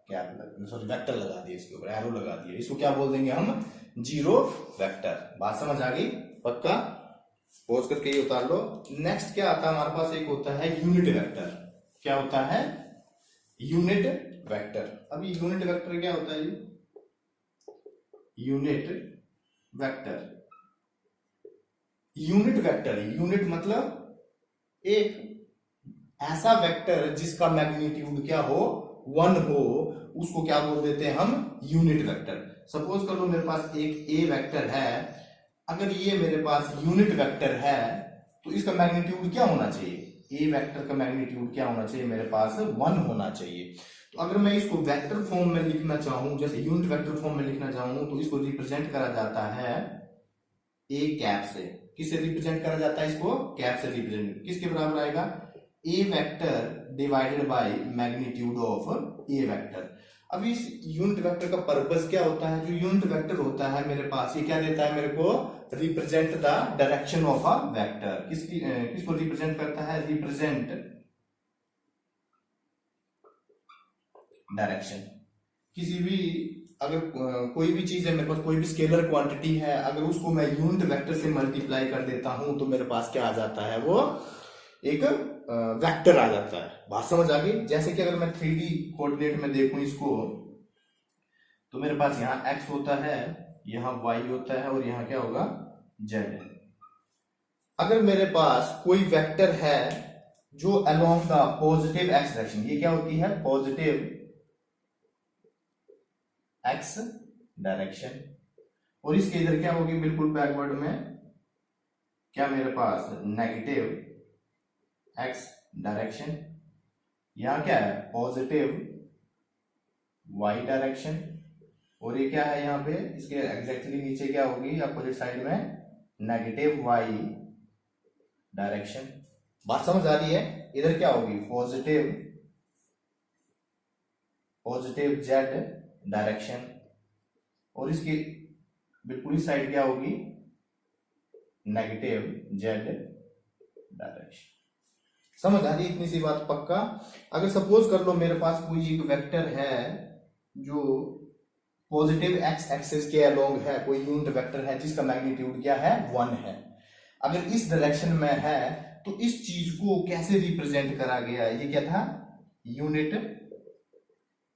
क्या सॉरी वेक्टर लगा दिया, इसके ऊपर एरो लगा दिया, इसको क्या बोल देंगे हम? Zero vector. बात समझ आ गई? पक्का? पॉज करके ये उतार लो। नेक्स्ट क्या आता है हमारे पास? एक होता है यूनिट वेक्टर। क्या होता है? Unit vector. अब ये यूनिट वेक्टर क्या होता है? Unit vector. Unit vector, unit मतलब एक ऐसा वेक्टर जिसका मैग्नीट्यूड क्या हो? 1 हो, उसको क्या बोल देते हैं हम? Unit vector. सपोज कर लो मेरे पास एक ए वेक्टर है। अगर ये मेरे पास यूनिट वेक्टर है तो इसका मैग्नीट्यूड क्या होना चाहिए? ए वेक्टर का मैग्नीट्यूड क्या होना चाहिए? मेरे पास 1 होना चाहिए। तो अगर मैं इसको वेक्टर फॉर्म में लिखना चाहूं, जैसे यूनिट वेक्टर फॉर्म में लिखना चाहूं, तो इसको रिप्रेजेंट करा जाता है ए कैप से। किससे रिप्रेजेंट करा जाता है इसको? कैप से रिप्रेजेंट। किसके बराबर आएगा? A vector divided by magnitude of A vector. अब इस यूनिट वेक्टर का पर्पस क्या होता है? जो यूनिट वेक्टर होता है मेरे पास, ये क्या देता है मेरे को? Represent the direction of a vector. किसको रिप्रेजेंट करता है? Represent direction. किसी भी अगर कोई भी चीज है मेरे पास, कोई भी स्केलर क्वांटिटी है, अगर उसको मैं यूनिट वेक्टर से मल्टीप्लाई कर देता हूं तो मेरे पास क्या आ जाता है? वो एक वेक्टर आ जाता है। बात समझ आ गई? जैसे कि अगर मैं 3D कोऑर्डिनेट में देखूं इसको, तो मेरे पास यहाँ x होता है, यहाँ y होता है, और यहाँ क्या होगा? z। अगर मेरे पास कोई वेक्टर है जो along the positive x direction, ये क्या होती है? पॉजिटिव x डायरेक्शन, और इसके इधर क्या होगी? बिल्कुल बैकवर्ड में क्या मेरे पास? Negative x direction. यहां क्या है? पॉजिटिव y डायरेक्शन, और ये क्या है यहाँ पे? इसके एग्जैक्टली नीचे क्या होगी? अपोजिट साइड में नेगेटिव y डायरेक्शन। बात समझ आ रही है? इधर क्या होगी? पॉजिटिव z डायरेक्शन, और इसकी बिल्कुल ही साइड क्या होगी? Negative z direction. समझ आ रही है इतनी सी बात? पक्का। अगर सपोज कर लो मेरे पास कोई एक वेक्टर है जो पॉजिटिव x एक्सिस के अलोंग है, कोई यूनिट वेक्टर है जिसका मैग्नीट्यूड क्या है? 1 है। अगर इस डायरेक्शन में है तो इस चीज को कैसे रिप्रेजेंट करा गया? ये क्या था? Unit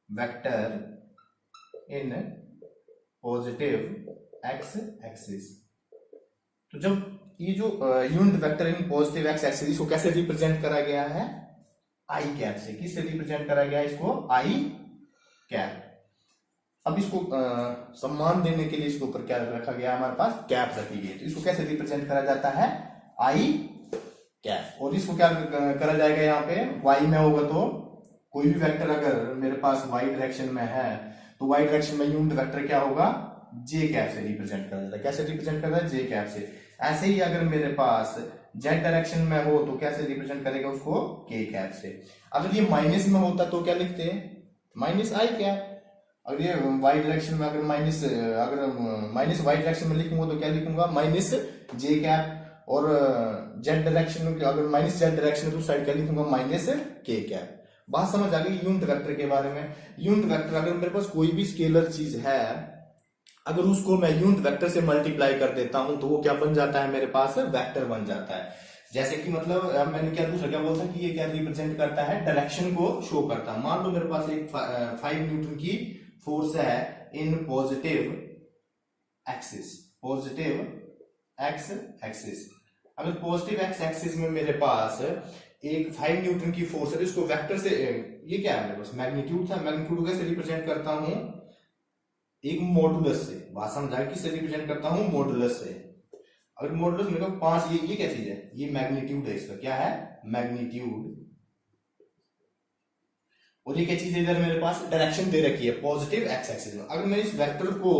vector in positive x axis. तो जब ये जो unit vector in positive x axis, इसको कैसे रिप्रेजेंट करा गया है? आई कैप से। किससे रिप्रेजेंट करा गया है इसको? आई कैप। अब इसको सम्मान देने के लिए इसके ऊपर क्या रखा गया? हमारे पास कैप रखी गई। तो इसको कैसे रिप्रेजेंट करा जाता है? आई कैप। और इसको क्या करा जाएगा? यहाँ पे y में होगा, तो कोई भी वेक्टर अगर मेरे पास y डायरेक्शन में है तो y डायरेक्शन में यूनिट वेक्टर क्या होगा? j कैप से रिप्रेजेंट करा जाता है। कैसे रिप्रेजेंट करता है? j कैप से। ऐसे ही अगर मेरे पास z डायरेक्शन में हो तो कैसे रिप्रेजेंट करेगा उसको? k कैप से। अगर ये माइनस में होता तो क्या लिखते हैं? माइनस आई कैप। अगर ये y डायरेक्शन में अगर माइनस y डायरेक्शन में लिखूंगा तो क्या लिखूंगा? Minus j cap. और z डायरेक्शन में अगर माइनस z डायरेक्शन है तो साइड क्या लिखूंगा? Minus k cap. बात समझ आ गई यूनिट वेक्टर के बारे में? यूनिट वेक्टर अगर मेरे पास कोई भी स्केलर चीज है, अगर उसको मैं यूनिट वेक्टर से मल्टीप्लाई कर देता हूं तो वो क्या बन जाता है? मेरे पास वेक्टर बन जाता है। जैसे कि मतलब मैंने क्या दूसरा क्या बोलता कि ये क्या रिप्रेजेंट करता है? डायरेक्शन को शो करता है। मान लो मेरे पास एक 5 न्यूटन की फोर्स है in positive axis, positive x axis. अगर पॉजिटिव x एक्सिस में मेरे पास एक 5 न्यूटन की फोर्स है, इसको वेक्टर से, ये क्या है मेरे पास? मैग्नीट्यूड था। मैग्नीट्यूड को कैसे रिप्रेजेंट करता हूं? एक मॉडुलस से। बात समझा? किससे रिप्रेजेंट करता हूं? मॉडुलस से। अगर मॉडुलस मेरे को 5, ये क्या चीज है? ये मैग्नीट्यूड है इसका। क्या है? मैग्नीट्यूड। और ये क्या चीज है? इधर मेरे पास डायरेक्शन दे रखी है पॉजिटिव x एक्सिस में। अगर मैं इस वेक्टर को,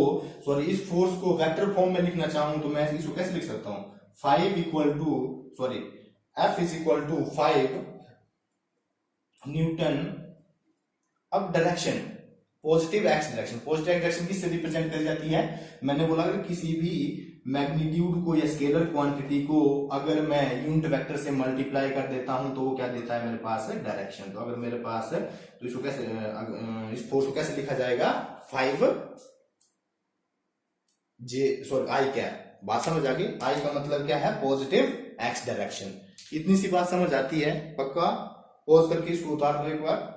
सॉरी इस फोर्स को वेक्टर फॉर्म में लिखना चाहूं तो मैं इसको कैसे लिख सकता हूं? 5 equal to, sorry F is equal to 5 newton. अब direction positive x direction, positive x direction किससे रिप्रेजेंट करी जाती है? मैंने बोला अगर किसी भी मैग्नीट्यूड को या स्केलर क्वांटिटी को अगर मैं यूनिट वेक्टर से मल्टीप्लाई कर देता हूं तो वो क्या देता है मेरे पास? डायरेक्शन। तो अगर मेरे पास है तो इसको कैसे, इस फोर्स को कैसे लिखा जाएगा? 5 आई कैप। बात समझ आ गई? आई का मतलब क्या है? Positive x direction. इतनी सी बात समझ आती है? पक्का। पॉज करके इसको उतार दो एक बार।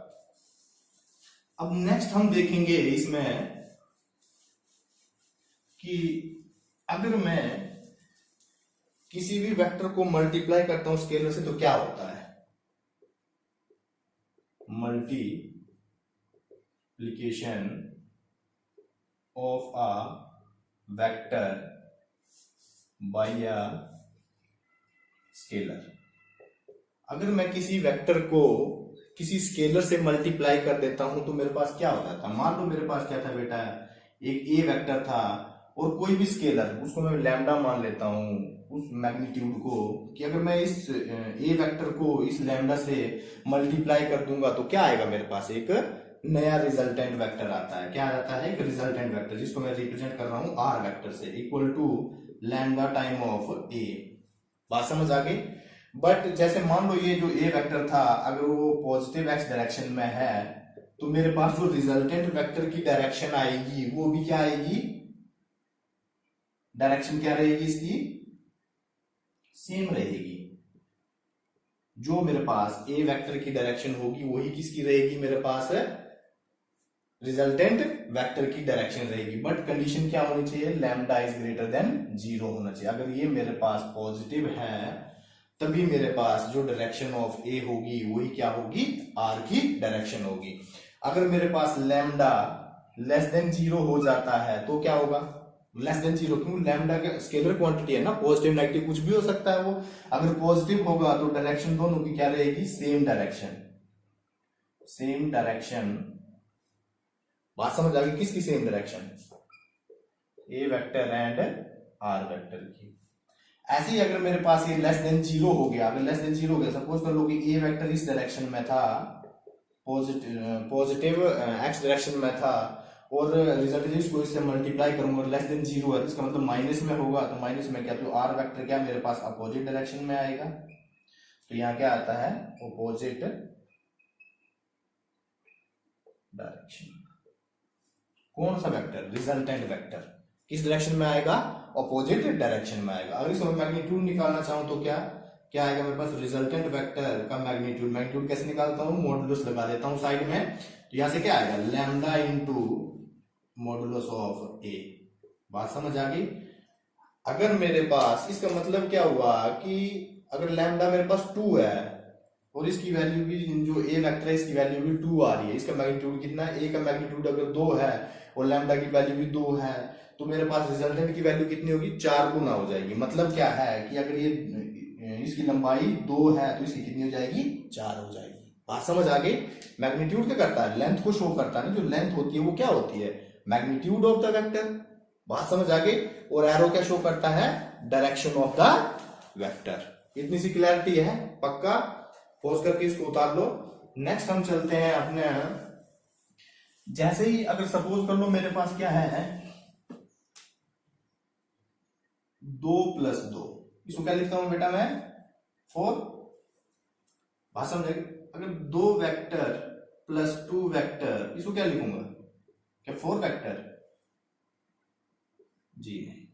अब नेक्स्ट हम देखेंगे इसमें कि अगर मैं किसी भी वेक्टर को मल्टीप्लाई करता हूं स्केलर से तो क्या होता है? Multiplication of a vector by a scalar. अगर मैं किसी वेक्टर को किसी स्केलर से मल्टीप्लाई कर देता हूं तो मेरे पास क्या होता था? मान लो मेरे पास क्या था बेटा? एक ए वेक्टर था और कोई भी स्केलर, उसको मैं लैम्डा मान लेता हूं, उस मैग्नीट्यूड को, कि अगर मैं इस ए वेक्टर को इस लैम्डा से मल्टीप्लाई कर दूंगा तो क्या आएगा मेरे पास, एक नया रिजल्टेंट वेक्टर आता है। क्या आता है, एक रिजल्टेंट वेक्टर, जिसको मैं रिप्रेजेंट कर रहा हूं आर वेक्टर से, equal to lambda time of A. बात समझ आ गई। बट जैसे मान लो ये जो ए वेक्टर था, अगर वो पॉजिटिव एक्स डायरेक्शन में है, तो मेरे पास जो रिजल्टेंट वेक्टर की डायरेक्शन आएगी वो भी क्या आएगी, डायरेक्शन क्या रहेगी इसकी, सेम रहेगी। जो मेरे पास ए वेक्टर की डायरेक्शन होगी वही किसकी रहेगी, मेरे पास रिजल्टेंट वेक्टर की डायरेक्शन रहेगी। बट कंडीशन क्या होनी चाहिए, लैम्डा इज ग्रेटर देन 0 होना चाहिए। अगर ये मेरे पास पॉजिटिव है तभी मेरे पास जो डायरेक्शन ऑफ ए होगी वही क्या होगी, आर की डायरेक्शन होगी। अगर मेरे पास लैम्डा लेस देन 0 हो जाता है तो क्या होगा, लेस देन 0, क्यों, लैम्डा का स्केलर क्वांटिटी है ना, पॉजिटिव नेगेटिव कुछ भी हो सकता है वो। अगर पॉजिटिव होगा तो डायरेक्शन दोनों की क्या रहेगी, सेम डायरेक्शन, सेम डायरेक्शन। बात समझ आ गई, किसकी same direction, A vector and R vector की। ऐसे ही अगर मेरे पास ये लेस देन 0 हो गया, अगर लेस देन 0 हो गया, सपोज कर लो कि ए वेक्टर इस डायरेक्शन में था, पॉजिटिव एक्स डायरेक्शन में था, और रिजल्ट इसको इससे मल्टीप्लाई करूंगा, लेस देन 0 है, इसका मतलब माइनस में होगा, तो माइनस में क्या, तो आर वेक्टर क्या मेरे पास अपोजिट डायरेक्शन में आएगा। तो यहाँ क्या आता है, अपोजिट डायरेक्शन। कौन सा वेक्टर, रिजल्टेंट वेक्टर किस डायरेक्शन में आएगा, अपोजिट डायरेक्शन में आएगा। अगर इसको मैग्नीट्यूड निकालना चाहूं तो क्या क्या आएगा मेरे पास, रिजल्टेंट वेक्टर का मैग्नीट्यूड। मैग्नीट्यूड कैसे निकालता हूं, मॉडुलस लगा देता हूं साइड में, तो यहां से क्या आएगा, lambda into modulus of A. बात समझ आ गई। अगर मेरे पास, इसका मतलब क्या हुआ कि अगर लैम्डा मेरे पास 2 है और इसकी वैल्यू भी, जो ए वेक्टर है इसकी वैल्यू भी 2 आ रही है, इसका मैग्नीट्यूड कितना है, ए का मैग्नीट्यूड अगर 2 है और लैम्डा की वैल्यू भी 2 है, तो मेरे पास रिजल्टेंट की वैल्यू कितनी होगी, 4 गुना हो जाएगी। मतलब क्या है कि अगर ये इसकी लंबाई 2 है तो इसकी कितनी हो जाएगी, 4 हो जाएगी। बात समझ आ गई। मैग्नीट्यूड क्या करता है, लेंथ को शो करता है ना, जो लेंथ होती है वो क्या होती है, मैग्नीट्यूड ऑफ द वेक्टर। बात समझ आ गई। और एरो क्या शो करता है, डायरेक्शन ऑफ द वेक्टर। इतनी सी क्लैरिटी है, पक्का। पॉज करके इसको उतार लो। नेक्स्ट हम चलते हैं अपने, जैसे ही अगर सपोज कर लो मेरे पास क्या है, 2 + 2, इसको क्या लिखता हूं बेटा मैं, 4। बात समझ आएगी। अगर 2 वेक्टर प्लस 2 वेक्टर, इसको क्या लिखूंगा, क्या 4 वेक्टर, जी नहीं,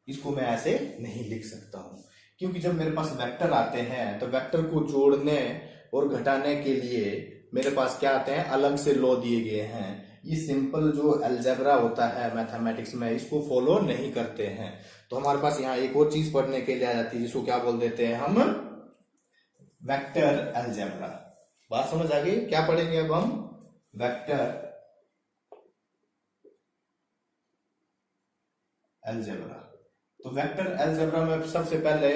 इसको मैं ऐसे नहीं लिख सकता हूं, क्योंकि जब मेरे पास वेक्टर आते हैं तो वेक्टर को जोड़ने और घटाने के लिए मेरे पास क्या आते हैं, अलग से लॉ दिए गए हैं। ये सिंपल जो अलजेब्रा होता है मैथमेटिक्स में, इसको फॉलो नहीं करते हैं। तो हमारे पास यहाँ एक और चीज पढ़ने के लिए आ जाती है, जिसको क्या बोल देते हैं हम, वेक्टर अलजेब्रा। बात समझ आ गई। क्या पढ़ेंगे अब हम, वेक्टर अलजेब्रा। तो वेक्टर अलजेब्रा में सबसे पहले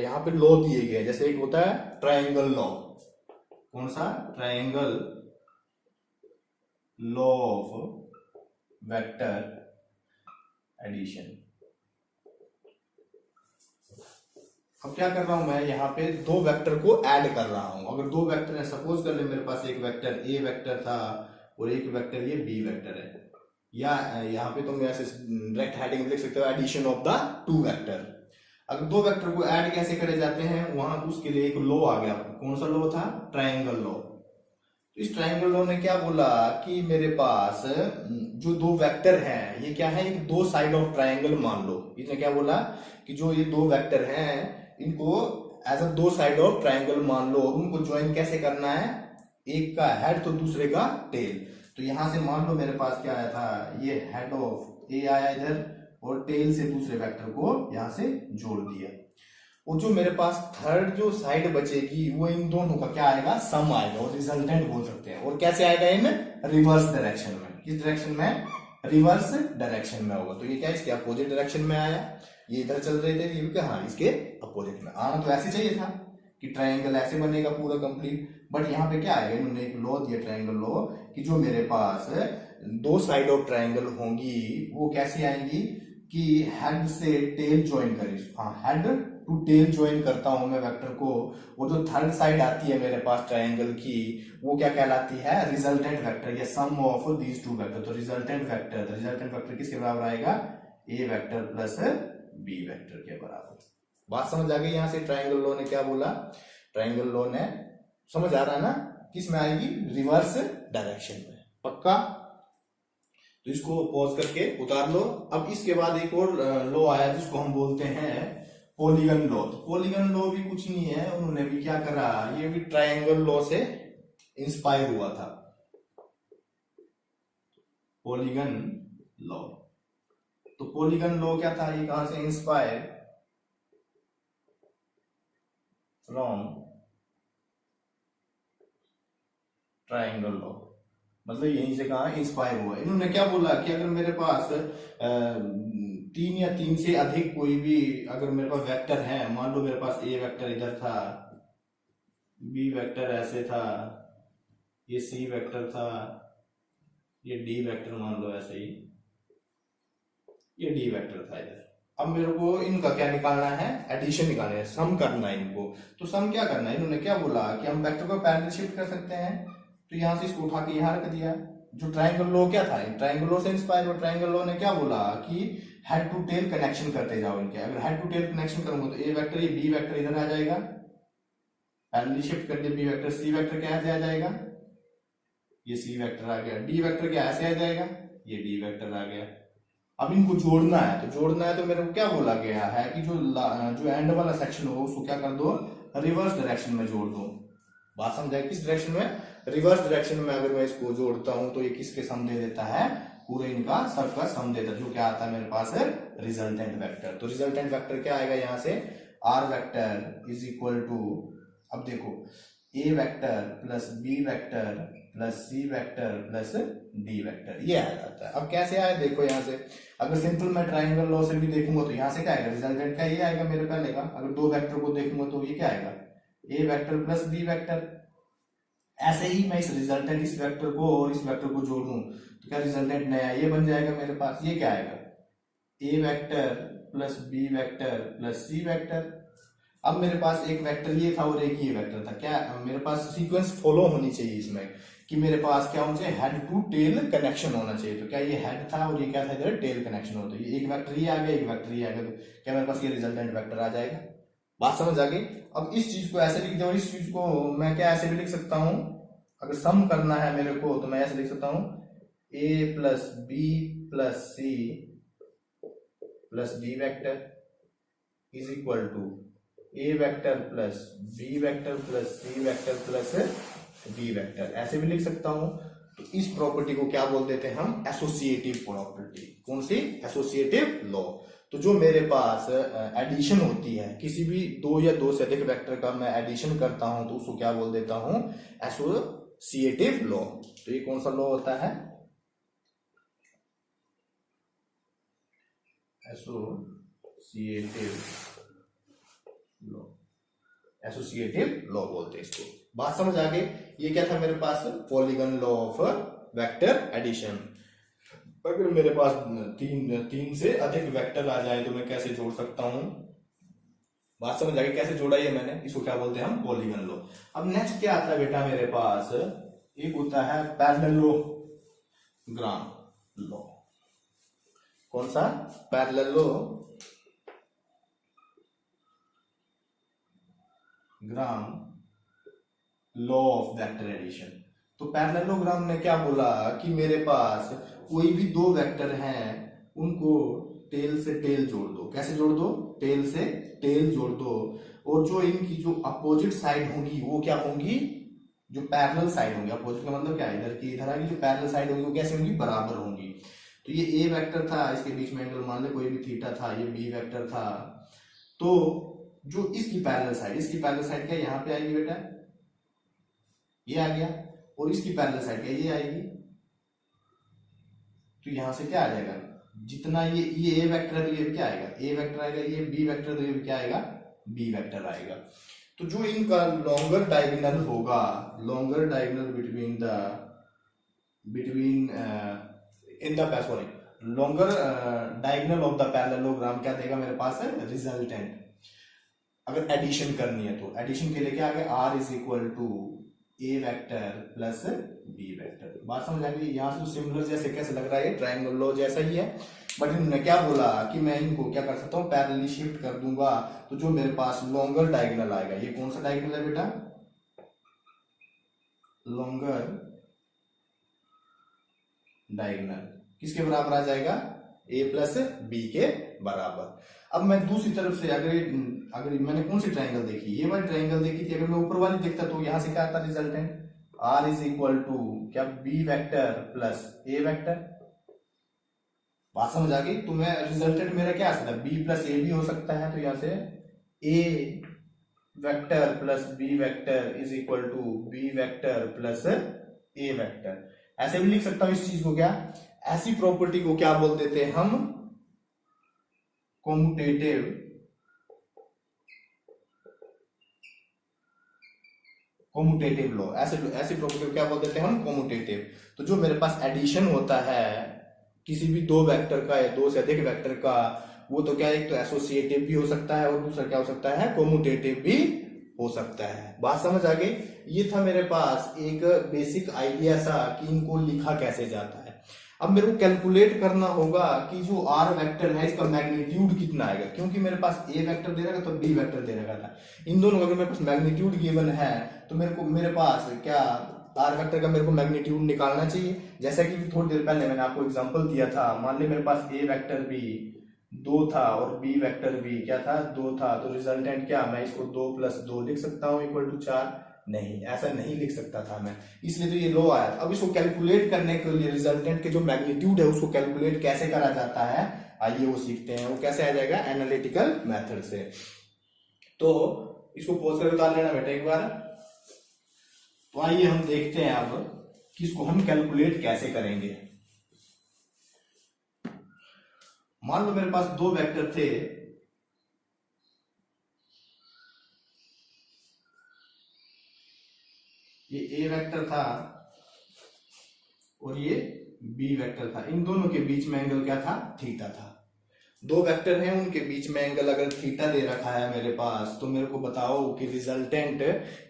यहाँ पे लॉ दिए गए, जैसे एक होता है ट्रायंगल लॉ। कौन सा, triangle law of vector addition. अब क्या कर रहा हूं मैं, यहाँ पे 2 वेक्टर को ऐड कर रहा हूं। अगर 2 वेक्टर है, सपोज कर ले मेरे पास एक वेक्टर ए वेक्टर था और एक वेक्टर ये बी वेक्टर है, या यहाँ पे तुम ऐसे डायरेक्ट हेडिंग लिख सकते हो, एडिशन ऑफ द 2 वेक्टर। अगर 2 वेक्टर को ऐड कैसे करे जाते हैं, वहां उसके लिए एक लॉ आ गया। कौन सा लॉ था, ट्रायंगल लॉ। तो इस ट्रायंगल लॉ ने क्या बोला कि मेरे पास जो 2 वेक्टर हैं, ये क्या है, एक 2 साइड ऑफ ट्रायंगल मान लो। इसने क्या बोला कि जो ये 2 वेक्टर हैं इनको as a 2 side of triangle मान लो, और उनको ज्वाइन कैसे करना है, एक का हेड तो दूसरे का टेल। तो यहां से मान लो मेरे पास क्या आया था, ये हेड ऑफ ए आया इधर, और टेल से दूसरे वेक्टर को यहां से जोड़ दिया। और जो मेरे पास थर्ड जो साइड बचेगी वो इन दोनों का क्या आएगा, सम आएगा, और रिजल्टेंट बोल सकते हैं। और कैसे आएगा, इन रिवर्स डायरेक्शन में। किस डायरेक्शन में, रिवर्स डायरेक्शन में होगा। तो ये क्या, इसके अपोजिट डायरेक्शन में आया। ये इधर चल रहे थे, ये भी कहा इसके अपोजिट में। आना तो ऐसे चाहिए था कि ट्रायंगल ऐसे बनेगा पूरा कंप्लीट, बट यहाँ पे क्या आएगा, इन्होंने एक लॉ दिया ट्रायंगल लॉ, कि जो मेरे पास 2 साइड ऑफ ट्रायंगल होंगी वो कैसी आएंगी, कि हेड से टेल ज्वाइन करें, हाँ हेड टू टेल ज्वाइन करता हूं मैं वेक्टर को, वो जो थर्ड साइड आती है मेरे पास ट्रायंगल की, वो क्या कहलाती है, रिजल्टेंट वेक्टर या सम ऑफ दीज टू वेक्टर। तो रिजल्टेंट वेक्टर किसके बराबर आएगा, A vector plus B vector के बराबर। बात समझ आ गई? यहां से ट्रायंगल लॉ ने क्या बोला, ट्रायंगल लॉ ने, समझ आ रहा है ना, किस में आएगी, रिवर्स डायरेक्शन में। पक्का? तो इसको पॉज करके उतार लो। अब इसके बाद एक और लॉ आया जिसको हम बोलते हैं पॉलीगन लॉ। पॉलीगन लॉ भी कुछ नहीं है, उन्होंने भी क्या करा, ये भी ट्रायंगल लॉ से इंस्पायर हुआ था। पॉलीगन लॉ, तो पॉलीगन लॉ क्या था, ये कहां से इंस्पायर, फ्रॉम ट्रायंगल लॉ, मतलब यहीं से कहा इंस्पायर हुआ। इन्होंने क्या बोला कि अगर मेरे पास तीन या तीन से अधिक कोई भी अगर मेरे पास वेक्टर है, मान लो मेरे पास ए वेक्टर इधर था, बी वेक्टर ऐसे था, ये सी वेक्टर था, ये डी वेक्टर मान लो ऐसे ही, ये डी वेक्टर था इधर। अब मेरे को इनका क्या निकालना है, एडिशन निकालना है, सम करना है इनको। तो सम क्या करना है, इन्होंने क्या बोला कि हम वेक्टर को पैरेलल शिफ्ट कर सकते हैं, तो यहां से इसको उठा के यहां रख दिया। जो ट्रायंगल लॉ क्या था, ट्रायंगल लॉ से इंस्पायर हुआ। ट्रायंगल लॉ ने क्या बोला कि हेड टू टेल कनेक्शन करते जाओ इनके। अगर हेड टू टेल कनेक्शन करूंगा तो ए वेक्टर, ये बी वेक्टर इधर आ जाएगा, पैरेलल शिफ्ट कर दिया, बी वेक्टर, सी वेक्टर क्या ऐसे आ जाएगा, ये सी वेक्टर आ गया, डी वेक्टर क्या ऐसे आ जाएगा, ये डी वेक्टर आ गया। अब इनको जोड़ना है, तो जोड़ना है तो मेरे को क्या बोला गया है कि जो एंड वाला सेक्शन होगा उसको क्या कर दो, रिवर्स डायरेक्शन में जोड़ दो। बात समझाए? किस डायरेक्शन में, रिवर्स डायरेक्शन में अगर मैं इसको जोड़ता हूं तो ये किसके सम दे देता है, पूरे इनका सबका सम देता है, जो क्या आता है मेरे पास रिजल्टेंट वेक्टर। तो रिजल्टेंट वेक्टर क्या आएगा यहाँ से, R vector is equal to, अब देखो A vector plus B vector plus C vector plus D vector, ये आ जाता है। अब कैसे आया देखो, यहाँ से अगर सिंपल मैं ट्रायंगल लॉ से भी देखूंगा तो यहाँ से क्या आएगा, रिजल्टेंट का ये आएगा मेरे पहले का। अगर दो वेक्टर को देखूंगा तो ये क्या आएगा, A vector plus B vector. ऐसे ही मैं इस रिजल्टेंट, इस वेक्टर को और इस वेक्टर को जोड़ दूं तो क्या रिजल्टेंट नया ये बन जाएगा मेरे पास। ये क्या आएगा, A vector plus B vector plus C vector. अब मेरे पास एक वेक्टर ये था और एक ये वेक्टर था, क्या मेरे पास सीक्वेंस फॉलो होनी चाहिए इसमें कि मेरे पास क्या होना चाहिए, हेड टू टेल कनेक्शन होना चाहिए। तो क्या ये हेड था और ये क्या था, इधर टेल कनेक्शन होता है। एक वेक्टर ये आ गया, एक वेक्टर ये आ गया, तो क्या मेरे पास ये रिजल्टेंट वेक्टर आ जाएगा। बात समझ आ गई? अब इस चीज को ऐसे लिख दिया, और इस चीज को मैं क्या ऐसे भी लिख सकता हूं, अगर सम करना है मेरे को तो मैं ऐसे लिख सकता हूं, A plus B plus C plus D vector is equal to A vector plus B vector plus C vector plus D vector, ऐसे भी लिख सकता हूं। तो इस प्रॉपर्टी को क्या बोल देते हैं हम, एसोसिएटिव प्रॉपर्टी। कौन सी, एसोसिएटिव लॉ। तो जो मेरे पास एडिशन होती है, किसी भी दो या दो से अधिक वेक्टर का मैं एडिशन करता हूं तो उसको क्या बोल देता हूं, एसोसिएटिव लॉ। तो ये कौन सा लॉ होता है, एसोसिएटिव लॉ, एसोसिएटिव लॉ बोलते हैं इसको। बात समझ आ गई? ये क्या था मेरे पास, polygon law of vector addition. अगर मेरे पास तीन से अधिक वेक्टर आ जाए तो मैं कैसे जोड़ सकता हूं। बात समझ आ गई कैसे जोड़ा ये मैंने, इसको क्या बोलते हैं हम, पॉलीगन लॉ। अब नेक्स्ट क्या आता है बेटा मेरे पास, एक होता है पैरेललोग्राम लॉ। कौन सा, parallelogram law of vector addition. तो पैरेललोग्राम ने क्या बोला कि मेरे पास कोई भी दो वेक्टर हैं, उनको टेल से टेल जोड़ दो। कैसे जोड़ दो, टेल से टेल जोड़ दो, और जो इनकी जो अपोजिट साइड होंगी वो क्या होंगी, जो पैरेलल साइड होंगी। अपोजिट का मतलब क्या है, इधर की इधर आगे जो पैरेलल साइड होंगी वो कैसे होंगी, बराबर होंगी। तो ये ए वेक्टर था, इसके बीच में एंगल मान ले कोई भी थीटा था, ये बी वेक्टर था। तो जो इसकी पैरेलल साइड क्या यहाँ पे आएगी बेटा, ये आ गया, और इसकी पैरेलल साइड क्या ये आएगी। तो यहां से क्या आ जाएगा, जितना ये ए वेक्टर है तो ये क्या आएगा, ए वेक्टर आएगा, ये बी वेक्टर तो ये क्या आएगा, बी वेक्टर आएगा। तो जो इनका लॉन्गर डायगोनल होगा, longer diagonal between longer diagonal of the parallelogram क्या देगा मेरे पास है रिजल्टेंट। अगर एडिशन करनी है तो एडिशन के लिए क्या आ गया R is equal to A vector plus B vector. बात समझ आ गई। यहां से तो सिमिलर जैसे कैसे लग रहा है, ट्रायंगल लॉ जैसा ही है, बट इन्होंने क्या बोला कि मैं इनको क्या कर सकता हूँ पैरेलली शिफ्ट कर दूंगा, तो जो मेरे पास लॉन्गर डायगोनल आएगा, ये कौन सा डायगोनल है बेटा, लॉन्गर डायगोनल किसके बराबर आ जाएगा, ए प्लस बी के बराबर। अब मैं दूसरी तरफ से अगर मैंने कौन सी ट्रायंगल देखी, ये वाली ट्रायंगल देखी थी, अगर मैं ऊपर वाली देखता तो यहां से क्या आता resultant R is equal to क्या B vector plus A vector. बात समझ आ गई। तो मैं रिजल्टेंट मेरा क्या आ सकता है बी प्लस ए भी हो सकता है, तो यहां से A vector plus B vector is equal to B vector plus A vector. ऐसे भी लिख सकता हूं इस चीज को, क्या ऐसी प्रॉपर्टी को क्या बोल देते हैं हम, कॉम्यूटेटिव लॉ। ऐसी प्रॉपर्टी को क्या बोल देते हैं हम, कॉम्यूटेटिव। तो जो मेरे पास एडिशन होता है किसी भी दो वेक्टर का या दो से अधिक वेक्टर का, वो तो क्या एक तो एसोसिएटिव भी हो सकता है और दूसरा क्या हो सकता है कॉम्यूटेटिव भी हो सकता है। बात समझ आ गई। ये था मेरे पास एक बेसिक आइडिया सा कि इनको लिखा कैसे जाता है। अब मेरे को कैलकुलेट करना होगा कि जो आर वेक्टर है इसका मैग्नीट्यूड कितना आएगा, क्योंकि मेरे पास ए वेक्टर दे रखा था तो बी वेक्टर दे रखा था। इन दोनों का अगर मेरे पास मैग्नीट्यूड गिवन है तो मेरे पास क्या आर वेक्टर का मेरे को मैग्नीट्यूड निकालना चाहिए। जैसा कि थोड़ी देर पहले मैंने आपको एग्जांपल दिया था, मान ली मेरे पास ए वेक्टर भी 2 था और बी वेक्टर भी क्या था 2 था, तो रिजल्टेंट क्या, मैं इसको 2 + 2 लिख सकता हूँ इक्वल टू 4? नहीं, ऐसा नहीं लिख सकता था मैं, इसलिए तो ये लॉ आया। अब इसको कैलकुलेट करने के लिए रिजल्टेंट के जो मैग्नीट्यूड है उसको कैलकुलेट कैसे करा जाता है, आइए वो सीखते हैं। वो कैसे आ जाएगा, एनालिटिकल मेथड से। तो इसको पॉज करके उतार लेना बेटा एक बार। तो आइए हम देखते हैं अब कि इसको हम कैलकुलेट कैसे करेंगे। मान लो मेरे पास 2 वेक्टर थे, ये ए वेक्टर था और ये बी वेक्टर था। इन दोनों के बीच में एंगल क्या था, थीटा था। 2 वेक्टर हैं, उनके बीच में एंगल अगर थीटा दे रखा है मेरे पास, तो मेरे को बताओ कि रिजल्टेंट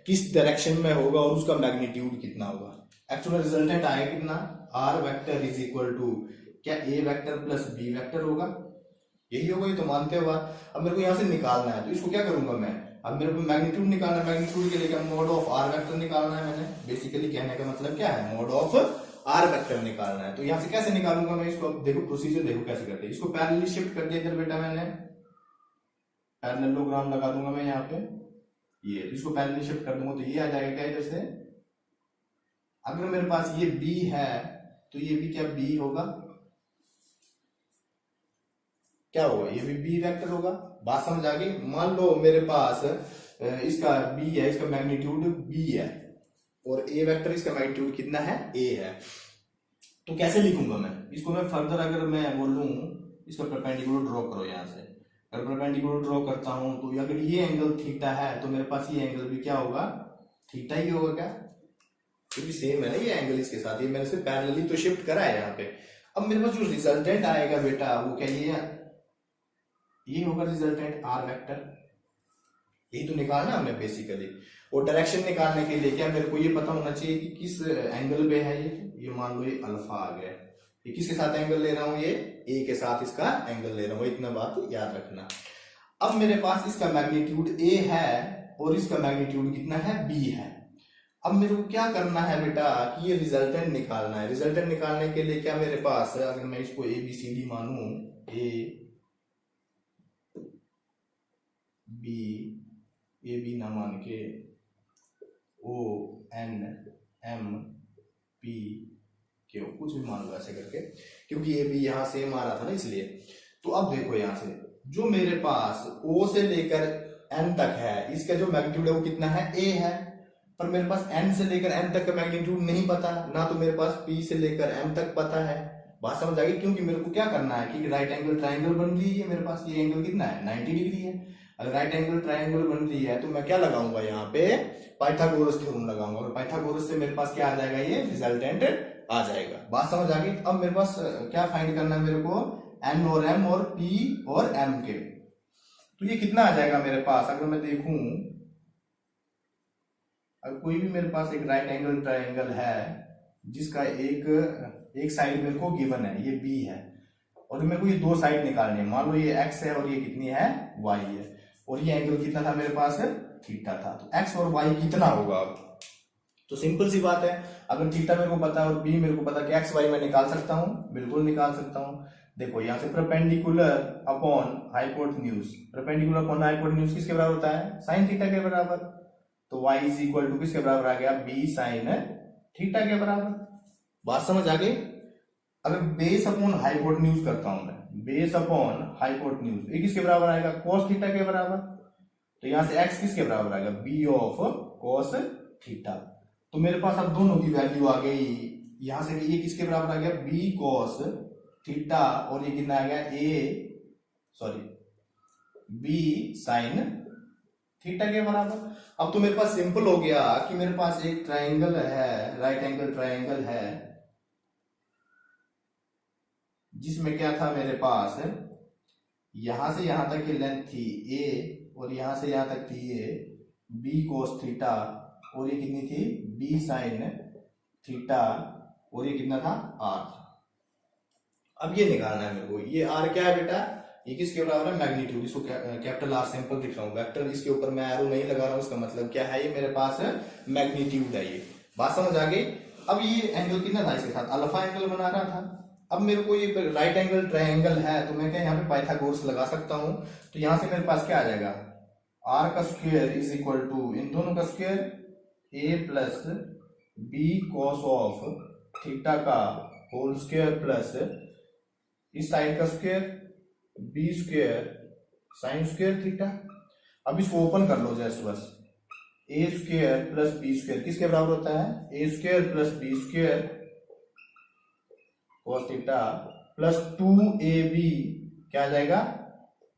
किस डायरेक्शन में होगा और उसका मैग्नीट्यूड कितना होगा। एक्चुअल रिजल्टेंट आएगा कितना, R vector is equal to क्या A vector plus B vector होगा, यही होगा, ये तो मानते हो बात। अब मेरे को यहां से निकालना है, तो इसको क्या करूंगा मैं, अब मेरे को मैग्नीट्यूड निकालना है। मैग्नीट्यूड के लिए क्या, मोड ऑफ आर वेक्टर निकालना है। मैंने बेसिकली कहने का मतलब क्या है, मोड ऑफ आर वेक्टर निकालना है। तो यहां से कैसे निकालूंगा मैं इसको, अब देखो प्रोसीजर देखो कैसे करते हैं। इसको पैरेलली शिफ्ट कर दिया इधर बेटा, मैंने पैरेललोग्राम लगा दूंगा मैं यहाँ पे, ये तो इसको पैरेलली शिफ्ट कर दूंगा तो ये आ जाएगा क्या इधर से। अगर मेरे पास ये बी है तो ये भी क्या बी होगा, क्या होगा, ये भी बी वेक्टर होगा। बात समझ आ गई। मान लो मेरे पास इसका बी है, इसका मैग्नीट्यूड बी है और ए वेक्टर इसका मैग्नीट्यूड कितना है, ए है। तो कैसे लिखूंगा मैं इसको, मैं फर्दर अगर मैं बोलूं इसका परपेंडिकुलर ड्रॉ करो, यहां से अगर परपेंडिकुलर ड्रॉ करता हूं तो अगर ये एंगल थीटा है तो मेरे पास ये एंगल भी क्या होगा, थीटा ही होगा क्या, क्योंकि सेम है ना ये एंगल इसके साथ, ये मैंने सिर्फ पैरेलली तो शिफ्ट करा है यहाँ पे। अब मेरे पास जो रिजल्टेंट आएगा बेटा वो क्या, ये होगा रिजल्टेंट आर वेक्टर, यही तो निकालना हमने बेसिकली। और डायरेक्शन निकालने के लिए क्या मेरे को ये पता होना चाहिए कि किस एंगल पे है ये मान लो ये अल्फा आ गया, ये किसके साथ एंगल ले रहा हूं, ये ए के साथ इसका एंगल ले रहा हूं, इतना बात याद रखना। अब मेरे पास इसका मैग्नीट्यूड ए है और इसका मैग्नीट्यूड कितना है, बी है। अब मेरे को क्या करना है बेटा कि ये रिजल्टेंट निकालना है। रिजल्टेंट निकालने के लिए क्या मेरे पास, अगर मैं इसको ए बी सी डी मानू, ए बी ना मान के O N M P Q कुछ भी मान लो ऐसे करके, क्योंकि ये भी यहां सेम आ रहा था ना इसलिए। तो अब देखो यहां से जो मेरे पास ओ से लेकर एन तक है, इसका जो मैग्नीट्यूड है वो कितना है, ए है। पर मेरे पास एन से लेकर एम तक का मैग्नीट्यूड नहीं पता, ना तो मेरे पास पी से लेकर एम तक पता है। बात समझ आ गई, क्योंकि मेरे को क्या करना है कि राइट एंगल ट्राइंगल बन रही है मेरे पास, ये एंगल कितना है 90 डिग्री है। अगर राइट एंगल ट्राइंगल बन रही है तो मैं क्या लगाऊंगा यहाँ पे, पाइथागोरस थ्योरम लगाऊंगा। और पाइथागोरस से मेरे पास क्या आ जाएगा, ये रिजल्टेंट आ जाएगा। बात समझ आ गई। अब मेरे पास क्या फाइंड करना है मेरे को, एन और एम और पी और एम के। तो ये कितना आ जाएगा मेरे पास, अगर मैं देखूं, अगर कोई भी मेरे पास एक राइट एंगल ट्राइंगल है जिसका एक साइड मेरे को गिवन है, ये बी है, और मेरे को ये दो साइड निकालनी है। मान लो ये एक्स है और ये कितनी है, वाई है, और ये एंगल कितना था मेरे पास, थीटा था। तो एक्स और वाई कितना होगा, तो सिंपल सी बात है, अगर थीटा मेरे को पता है और बी मेरे को पता है कि एक्स वाई मैं निकाल सकता हूं, बिल्कुल निकाल सकता हूं। देखो यहां से perpendicular upon hypotenuse, perpendicular upon hypotenuse किसके बराबर होता है, साइन थीटा के बराबर। तो y इज इक्वल टू किसके बराबर आ गया, बी साइन थीटा के बराबर। बात समझ आ गई। अगर बेस अपॉन हाइपोटेन्यूज करता हूं मैं, बेस अपॉन हाइपोटेन्यूज, ये किसके बराबर आएगा, cos थीटा के बराबर। तो यहां से x किसके बराबर आएगा, b ऑफ cos थीटा। तो मेरे पास अब दोनों की वैल्यू आ गई। यहां से ये किसके बराबर आ गया, b cos थीटा, और ये कितना आ गया, b साइन थीटा के बराबर। अब तो मेरे पास सिंपल हो गया कि मेरे पास एक ट्राइंगल है, राइट एंगल ट्राइंगल है, जिसमें क्या था मेरे पास, यहां से यहां तक की लेंथ थी a, और यहां से यहां तक थी ये b cos थीटा, और ये कितनी थी, b साइन थीटा, और ये कितना था, r। अब ये निकालना है मेरे को, ये r क्या है बेटा, ये किसके बराबर है, मैग्नीट्यूड। इसको कैपिटल आर सिंपल दिख रहा हूं, वेक्टर इसके ऊपर मैं एरो नहीं लगा रहा हूं, इसका मतलब क्या है, ये मेरे पास है मैग्नीट्यूड है। ये बात समझ आ गई। अब ये एंगल कितना था, इसके साथ अल्फा एंगल बना रहा था। अब मेरे को ये राइट एंगल ट्राइंगल है, तो मैं क्या यहाँ पे पाइथागोरस लगा सकता हूं। तो यहां से मेरे पास क्या आ जाएगा, आर का स्क्वायर इज इक्वल टू, इन दोनों का square, A plus B cos of theta का होल स्क्वायर प्लस इस साइड का square B square sine square theta. अब इसको ओपन कर लो जैसे, बस A square plus B square किसके बराबर होता है, A square plus B square cos theta plus 2ab क्या आ जाएगा,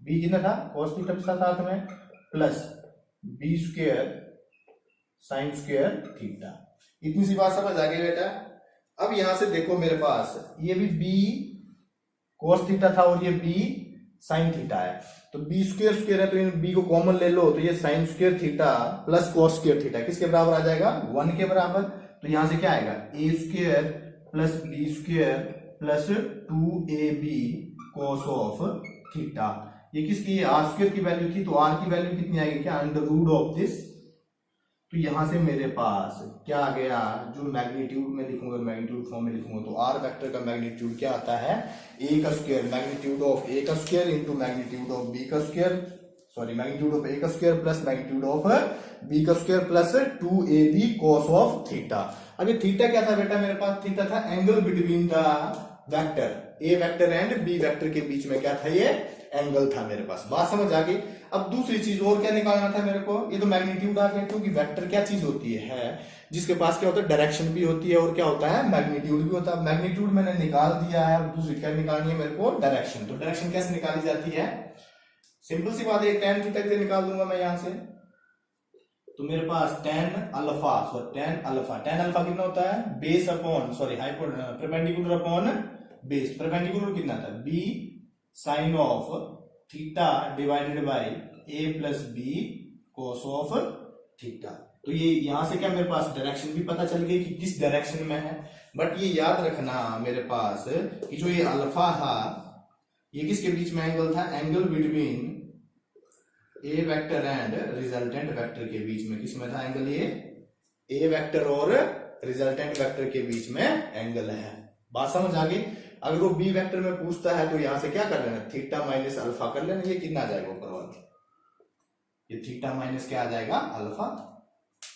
b कितना था, cos थीटा के साथ में, plus B square sine square theta. इतनी सी बात समझ आ गई बेटा। अब यहां से देखो मेरे पास ये भी b cos थीटा था और ये b साइन थीटा है, तो b स्क्वायर स्क्वायर है, तो इन b को कॉमन ले लो, तो ये sign square theta plus cos square theta किसके बराबर आ जाएगा, 1 के बराबर। तो यहां से क्या आएगा, a square plus B square plus 2ab cos of theta. ये किसकी, आर स्क्वायर की वैल्यू थी, तो आर की वैल्यू कितनी आएगी, क्या, अंडर रूट ऑफ दिस। तो यहां से मेरे पास क्या आ गया, जो मैग्नीट्यूड में लिखूंगा, मैग्नीट्यूड फॉर्म में लिखूंगा, तो आर वेक्टर का मैग्नीट्यूड क्या आता है, ए का स्क्वायर, मैग्नीट्यूड ऑफ ए का square into magnitude of B का square, sorry magnitude of A का square plus magnitude of B का square plus 2ab cos of theta. अब ये थीटा क्या था बेटा, मेरे पास थीटा था angle between the vector A vector and B vector के बीच में क्या था, ये एंगल था मेरे पास। बात समझ आ गई। अब दूसरी चीज और क्या निकालना था मेरे को, ये तो मैग्नीट्यूड आ गया, क्योंकि वेक्टर क्या चीज होती है जिसके पास क्या होता है, डायरेक्शन भी होती है और क्या होता है, मैग्नीट्यूड भी होता है। मैग्नीट्यूड मैंने निकाल दिया है, अब दूसरी क्या निकालनी है मेरे को, डायरेक्शन। तो डायरेक्शन कैसे निकाली जाती है, सिंपल सी बात है, tan थीटा से निकाल दूंगा मैं यहां से। तो मेरे पास tan अल्फा, tan अल्फा कितना होता है, base upon, sorry perpendicular upon base, perpendicular कितना था, b sine of theta divided by a plus B cos of theta. तो ये यहां से क्या मेरे पास डायरेक्शन भी पता चल गई कि किस डायरेक्शन में है। बट ये याद रखना मेरे पास कि जो ये अल्फा था, ये किसके बीच में एंगल था, angle between A vector and resultant vector के बीच में, किसमें था एंगल, ये ए वेक्टर और रिजल्टेंट वेक्टर के बीच में एंगल है। बात समझ आ गई। अगर वो बी वेक्टर में पूछता है तो यहां से क्या कर लेना, थीटा माइनस अल्फा कर लेना। ये कितना आ जाएगा ऊपर वाला, ये थीटा माइनस क्या आ जाएगा, अल्फा।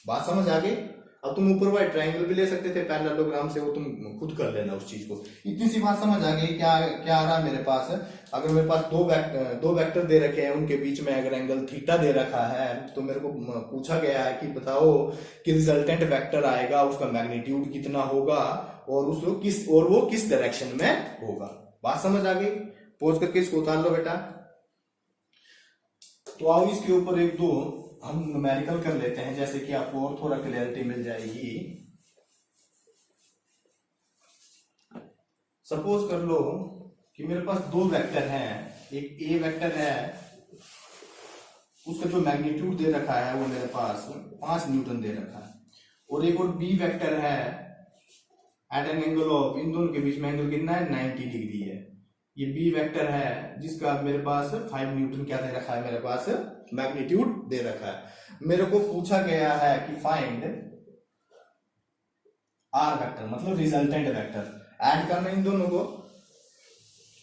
बात समझ आ गई। अब तुम ऊपर वाले ट्रायंगल भी ले सकते थे पैरेललोग्राम से, वो तुम खुद कर लेना उस चीज को। इतनी सी बात समझ आ गई। क्या क्या आ रहा है मेरे पास, अगर मेरे पास दो वेक्टर दे रखे हैं, उनके बीच में अगर एंगल थीटा दे रखा है, तो मेरे को पूछा गया है कि बताओ कि रिजल्टेंट वेक्टर आएगा उसका मैग्नीट्यूड कितना होगा और वो किस डायरेक्शन में होगा। बात समझ आ गई। पोज करके इसको उतार लो बेटा। तो आओ इसके ऊपर एक दो हम न्यूमेरिकल कर लेते हैं, जैसे कि आपको और थोड़ा क्लैरिटी मिल जाएगी। सपोज कर लो कि मेरे पास दो वेक्टर हैं, एक ए वेक्टर है, उसका जो मैग्नीट्यूड दे रखा है वो मेरे पास 5 न्यूटन दे रखा है, और एक और बी वेक्टर है एट एन एंगल ऑफ, इन दोनों के बीच में एंगल कितना है 90 डिग्री है। ये बी वेक्टर है जिसका मेरे पास 5 न्यूटन क्या दे रखा है, मेरे पास मैग्नीट्यूड दे रखा है। मेरे को पूछा गया है कि फाइंड आर वेक्टर, मतलब रिजल्टेंट वेक्टर। ऐड करना इन दोनों को,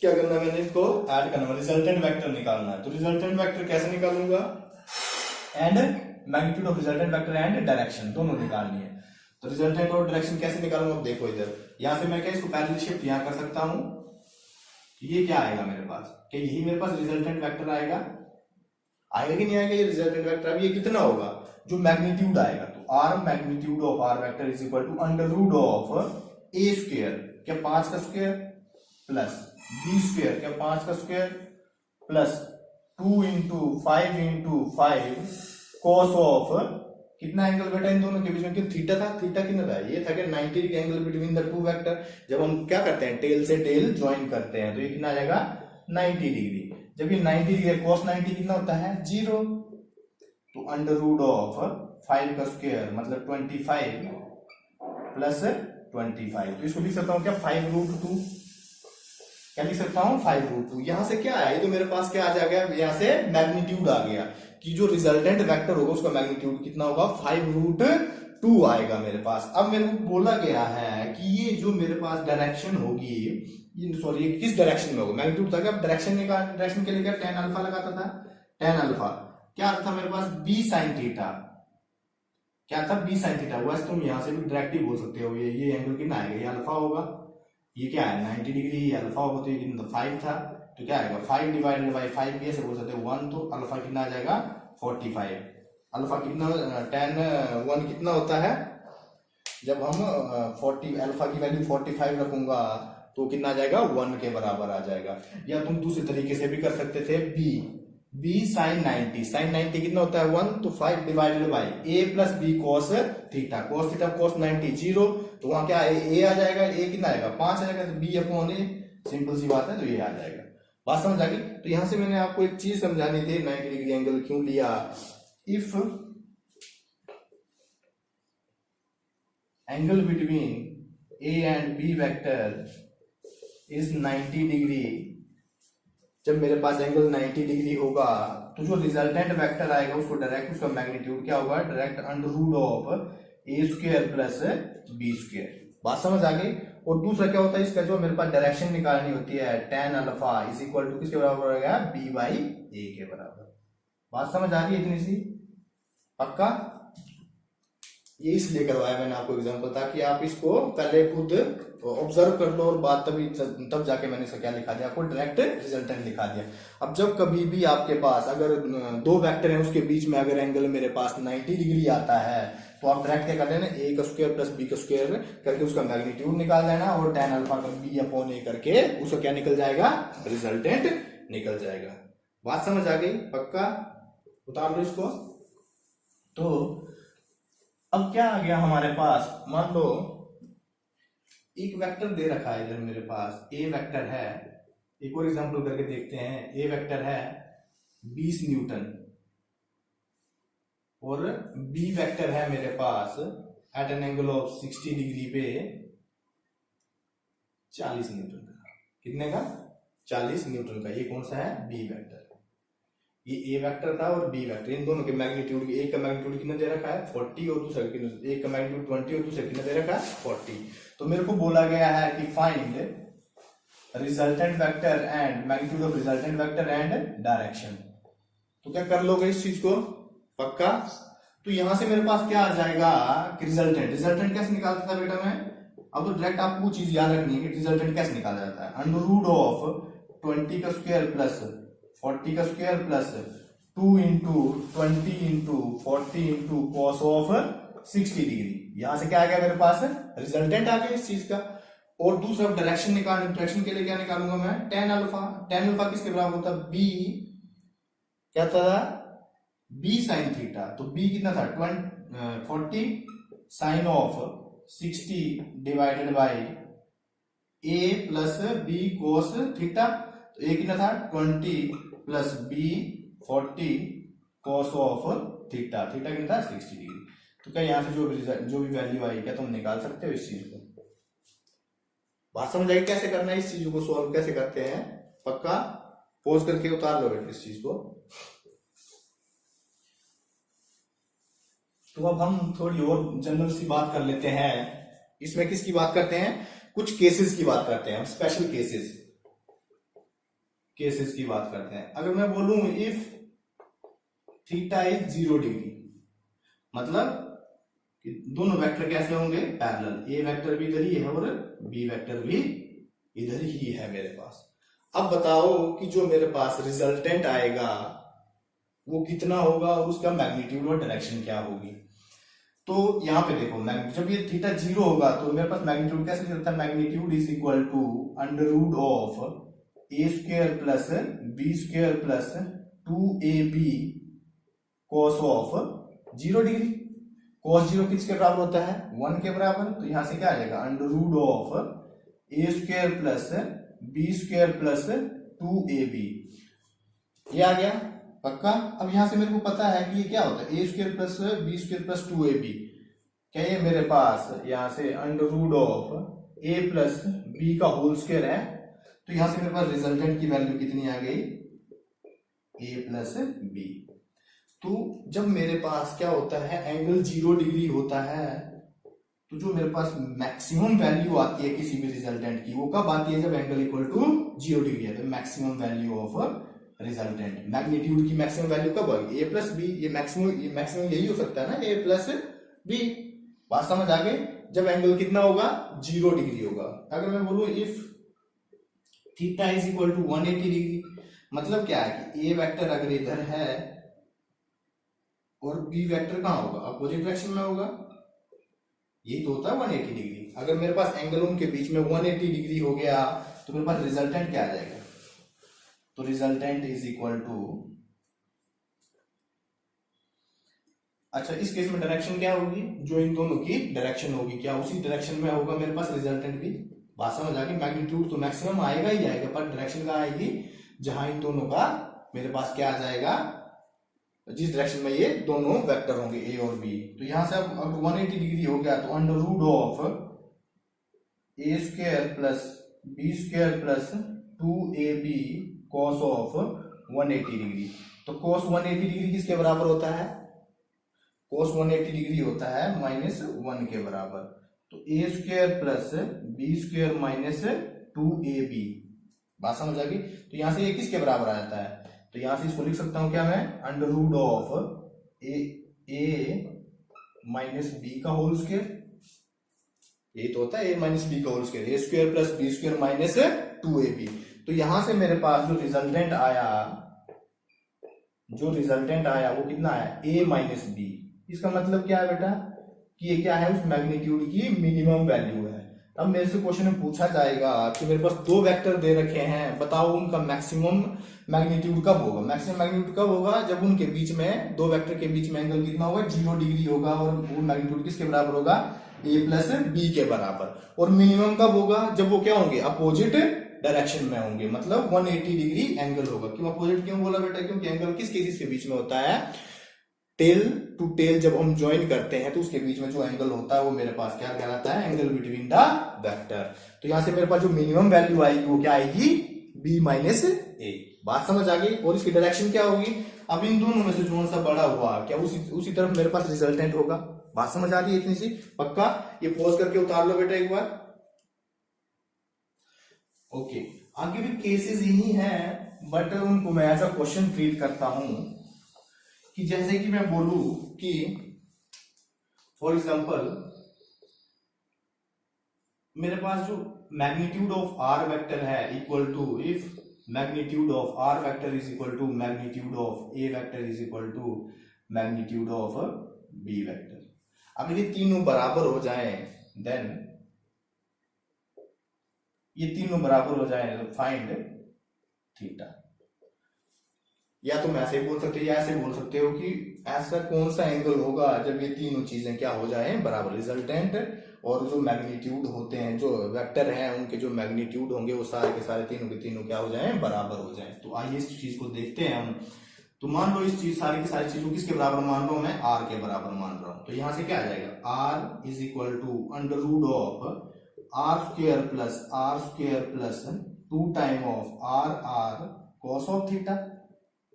क्या करना है, मैंने इसको ऐड करना है, रिजल्टेंट वेक्टर निकालना है। तो रिजल्टेंट वेक्टर कैसे निकालूंगा, and magnitude of resultant vector and direction दोनों निकालनी है। तो रिजल्टेंट और डायरेक्शन कैसे निकालूंगा, देखो इधर, यहां से मैं क्या इसको पैरेलल शिफ्ट यहां कर सकता हूं, ये क्या आएगा मेरे पास, क्या यही मेरे पास रिजल्टेंट वेक्टर आएगा, आएगा कि नहीं आएगा ये रिजल्टेंट वेक्टर। अब ये कितना होगा, जो मैग्नीट्यूड आएगा, तो R magnitude of R vector is equal to under root of A square, क्या 5 का स्क्वायर, प्लस बी स्क्वायर, क्या 5 का square, plus 2 into 5 cos of, कितना एंगल बेटा इन दोनों के बीच में, थीटा था, थीटा कितना था, ये था कि 90 degree angle between the two vector. जब हम क्या करते हैं, टेल से टेल ज्वाइन करते हैं, तो ये कितना आ जाएगा 90 डिग्री। जब ये 90 डिग्री, cos 90 कितना होता है 0, तो अंडर रूट ऑफ 5 का स्क्वायर मतलब 25 प्लस 25, तो इसको लिख सकता हूं क्या 5 रूट 2, क्या लिख सकता हूं 5 रूट 2। यहां से क्या आया, ये तो मेरे पास क्या आ जाएगा, यहां से मैग्नीट्यूड आ गया कि जो रिजल्टेंट वेक्टर होगा उसका मैग्नीट्यूड कितना होगा 5 रूट 2 आएगा मेरे पास। अब मेरे को बोला गया है कि ये जो मेरे पास डायरेक्शन होगी, सॉरी, ये किस डायरेक्शन में होगा, मैग्नीट्यूड था क्या, डायरेक्शन निकाल, डायरेक्शन के लिए क्या tan अल्फा लगाता था, tan अल्फा क्या था मेरे पास b sin थीटा, क्या था b sin थीटा। वैसे तुम यहां से भी डायरेक्ट ही बोल सकते हो, ये एंगल कितना आएगा, ये अल्फा होगा, ये क्या है 90 डिग्री, ये अल्फा होगा, तो ये कितना 5 था, तो क्या आएगा 5 डिवाइडेड बाई 5 भी ऐसे बोल सकते हैं 1, तो अल्फा कितना आ जाएगा 45। अल्फा कितना, tan 1 कितना होता है, जब हम 40 अल्फा की वैल्यू 45 रखूंगा तो कितना आ जाएगा 1 के बराबर आ जाएगा। या तुम दूसरे तरीके से भी कर सकते थे, b sin 90, sin 90 कितना होता है 1, तो 5 divided by a plus b cos theta, cos 90 0, तो वहां क्या a आ जाएगा, a कितना आएगा 5 आ जाएगा, तो b अपॉन a, सिंपल सी बात है, तो ये आ जाएगा। बात समझ आ गई। तो यहां से मैंने आपको एक चीज समझानी थी, 90 डिग्री एंगल क्यों लिया, if angle between a and b vector is 90 degree, जब मेरे पास एंगल 90 डिग्री होगा तो जो रिजल्टेंट वेक्टर आएगा उसको डायरेक्ट, उसका मैग्नीट्यूड क्या होगा, direct under root of a square plus b square. बात समझ आ गई। और दूसरा क्या होता है, इसका जो मेरे पास डायरेक्शन निकालनी होती है, tan alpha is equal to किसके बराबर हो गया, b बाई a के बराबर। बात समझ आ रही है इतनी सी, पक्का। ये इसलिए करवाया मैंने आपको एग्जांपल, ताकि आप इसको पहले खुद ऑब्जर्व कर लो और बाद तब जाके मैंने इसका क्या लिखा दिया, आपको डायरेक्ट रिजल्टेंट लिखा दिया। अब जब कभी भी आपके पास अगर दो वेक्टर हैं उसके बीच में अगर एंगल मेरे पास 90 डिग्री आता है, तो आप डायरेक्ट क्या कर देना, a का स्क्वायर प्लस b का स्क्वायर करके उसका मैग्नीट्यूड निकाल देना, और tan अल्फा का b अपॉन a करके उसका क्या निकल जाएगा, रिजल्टेंट निकल जाएगा। बात समझ आ गई, पक्का, उतार लो इसको। तो अब क्या आ गया हमारे पास, मान लो एक वेक्टर दे रखा है इधर मेरे पास, a वेक्टर है, एक और एग्जांपल करके देखते हैं। a वेक्टर है 20 न्यूटन और b वेक्टर है मेरे पास at an angle of 60 degree पे 40 न्यूटन का। कितने का, 40 न्यूटन का। ये कौन सा है, b वेक्टर। ये a वेक्टर था और b वेक्टर, इन दोनों के मैग्नीट्यूड, एक का मैग्नीट्यूड कितना दे रखा है 40 और दूसरा एक का मैग्नीट्यूड 20 और दूसरा कितना दे रखा है 40। तो मेरे को बोला गया है कि find resultant vector and magnitude of resultant vector and direction. तो क्या कर लोगे इस चीज को, पक्का। तो यहां से मेरे पास क्या आ जाएगा कि रिजल्टेंट कैसे निकालता था बेटा मैं, अब तो डायरेक्ट आपको वो चीज याद रखनी है कि रिजल्टेंट कैसे निकाला जाता है, अंडर रूट ऑफ 20 का स्क्वायर प्लस 40 का square plus 2 into 20 into 40 into cos of 60 degree. यहां से क्या आ गया मेरे पास, रिजल्टेंट आ गया इस चीज का। और दूसरा डायरेक्शन निकालना, डायरेक्शन के लिए क्या निकालूंगा मैं, tan अल्फा। tan अल्फा किसके बराबर होता है, b, क्या था b sin थीटा। तो b कितना था 40 sine of 60 divided by A plus B cos theta, तो ए कितना था 20 plus B 40 cos of theta, theta कितना था 60 डिग्री। तो क्या यहाँ से जो भी वैल्यू आई क्या तुम निकाल सकते हो इस चीज को? बात समझ आई कैसे करना है, इस चीज को सॉल्व कैसे करते हैं? पक्का पॉज करके उतार लो बेटा इस चीज को। तो अब हम थोड़ी और जनरल सी बात कर लेते हैं। इसमें किसकी बात करते हैं? कुछ केसेस की बात करते हैं हम, स्पेशल केसेस की बात करते हैं। अगर मैं बोलूं इफ थीटा इज 0 डिग्री, मतलब कि दोनों वेक्टर कैसे होंगे? पैरेलल, ए वेक्टर भी इधर ही है और बी वेक्टर भी इधर ही है मेरे पास। अब बताओ कि जो मेरे पास रिजल्टेंट आएगा वो कितना होगा और उसका मैग्नीट्यूड और डायरेक्शन क्या होगी। तो यहां पे देखो, जब ये थीटा 0 होगा तो मेरे पास मैग्नीट्यूड कैसे चलता है? Magnitude is equal to under root of A square plus B square plus 2ab cos of 0 degree. Cos 0 किसके बराबर होता है? 1 के बराबर। तो यहां से क्या आ जाएगा? Under root of A square plus B square plus 2ab, ये आ गया पक्का। अब यहां से मेरे को पता है कि ये क्या होता है? A square plus B square plus 2ab, क्या ये मेरे पास यहां से under root of A plus B का होल स्क्वायर है। तो यहां से मेरे पास रिजल्टेंट की वैल्यू कितनी आ गई? ए प्लस बी। तो जब मेरे पास क्या होता है, एंगल 0 डिग्री होता है, तो जो मेरे पास मैक्सिमम वैल्यू आती है किसी भी रिजल्टेंट की वो कब आती है? जब एंगल इक्वल टू 0 डिग्री है। तो maximum value of resultant, magnitude की मैक्सिमम वैल्यू कब होगी? ए प्लस बी। ये मैक्सिमम यही हो सकता है ना, ए प्लस बी। बात समझ आ गई? जब एंगल कितना होगा? 0 डिग्री होगा। अगर मैं बोलूं if theta is equal to 180 degree, मतलब क्या है कि ए वेक्टर अगर इधर है और बी वेक्टर कहां होगा? अपोजिट डायरेक्शन में होगा। यही तो होता है 180 डिग्री। अगर मेरे पास एंगल उनके बीच में 180 डिग्री हो गया तो मेरे पास रिजल्टेंट क्या आ जाएगा? तो रिजल्टेंट इज इक्वल टू, अच्छा इस केस में डायरेक्शन क्या होगी? जो इन दोनों की डायरेक्शन होगी, क्या उसी डायरेक्शन में होगा मेरे पास रिजल्टेंट भी? बात समझ आ गई? मैग्नीट्यूड तो मैक्सिमम आएगा ही आएगा, पर डायरेक्शन कहाँ आएगी? जहां इन दोनों का मेरे पास क्या आ जाएगा, जिस डायरेक्शन में ये दोनों वेक्टर होंगे ए और बी। तो यहां से अब 180 डिग्री हो गया तो under root of A square plus B square plus 2ab cos of 180 degree. तो कॉस 180 डिग्री किसके बराबर होता है? कॉस 180 डिग्री होता है -1 के बराबर। तो A square plus B square minus 2ab। बात समझ आ गई? तो यहां से ये किसके बराबर आ जाता है? तो यहां से इसको लिख सकता हूं क्या मैं? Under root of A minus B का होल स्क्वायर। ये तो होता है ए माइनस बी का whole square, A square plus B square minus 2ab। तो यहां से मेरे पास जो रिजल्टेंट आया वो कितना आया? ए माइनस बी। इसका मतलब क्या है बेटा कि ये क्या है? उस मैग्नीट्यूड की मिनिमम वैल्यू है। अब मेरे से क्वेश्चन में पूछा जाएगा कि मेरे पास दो वेक्टर दे रखे हैं, बताओ उनका मैक्सिमम मैग्नीट्यूड कब होगा? मैक्सिमम मैग्नीट्यूड कब होगा? जब उनके बीच में, दो वेक्टर के बीच में एंगल कितना होगा? 0 डिग्री होगा और वो मैग्नीट्यूड किसके बराबर होगा? ए प्लस बी के बराबर। और मिनिमम कब होगा? जब वो क्या होंगे? अपोजिट डायरेक्शन में होंगे, मतलब 180 डिग्री एंगल होगा। क्यों अपोजिट क्यों बोला बेटा? क्योंकि एंगल किसके बीच में होता है? टेल टू टेल जब हम ज्वाइन करते हैं तो उसके बीच में जो एंगल होता है वो मेरे पास क्या कहलाता है? Angle between the vector. तो यहां से मेरे पास जो मिनिमम वैल्यू आएगी वो क्या आएगी? b माइनस ए। बात समझ आ गई? और इसकी डायरेक्शन क्या होगी? अब इन दोनों में से जो सा बड़ा हुआ क्या उसी तरफ मेरे पास रिजल्टेंट होगा। बात समझ आ रही है इतनी सी? पक्का? ये पॉज करके उतार लो बेटा एक बार। ओके, आगे भी केसेस यही हैं बट उनको मैं ऐसा क्वेश्चन ट्रीट करता हूं कि जैसे कि मैं बोलूं कि फॉर एग्जांपल मेरे पास जो मैग्नीट्यूड ऑफ आर वेक्टर है equal to, if magnitude of R vector is equal to magnitude of A vector is equal to magnitude of B vector. अगर ये तीनों बराबर हो जाएं देन, ये तीनों बराबर हो जाए तो फाइंड थीटा। या तुम ऐसे बोल सकते हो या ऐसे बोल सकते हो कि ऐसा कौन सा एंगल होगा जब ये तीनों चीजें क्या हो जाए? बराबर। रिजल्टेंट और जो मैग्नीट्यूड होते हैं, जो वेक्टर हैं, उनके जो मैग्नीट्यूड होंगे वो सारे के सारे तीनों के तीनों क्या हो जाएं, बराबर हो जाएं। तो आइए इस चीज को देखते हैं हम। तो मान लो इस चीज सारी की सारी चीजों किसके बराबर मान रहा हूं मैं, आर के बराबर मान रहा हूं। तो यहां से क्या आ जाएगा, R is equal to under root of R square plus 2 time of R R cos of theta.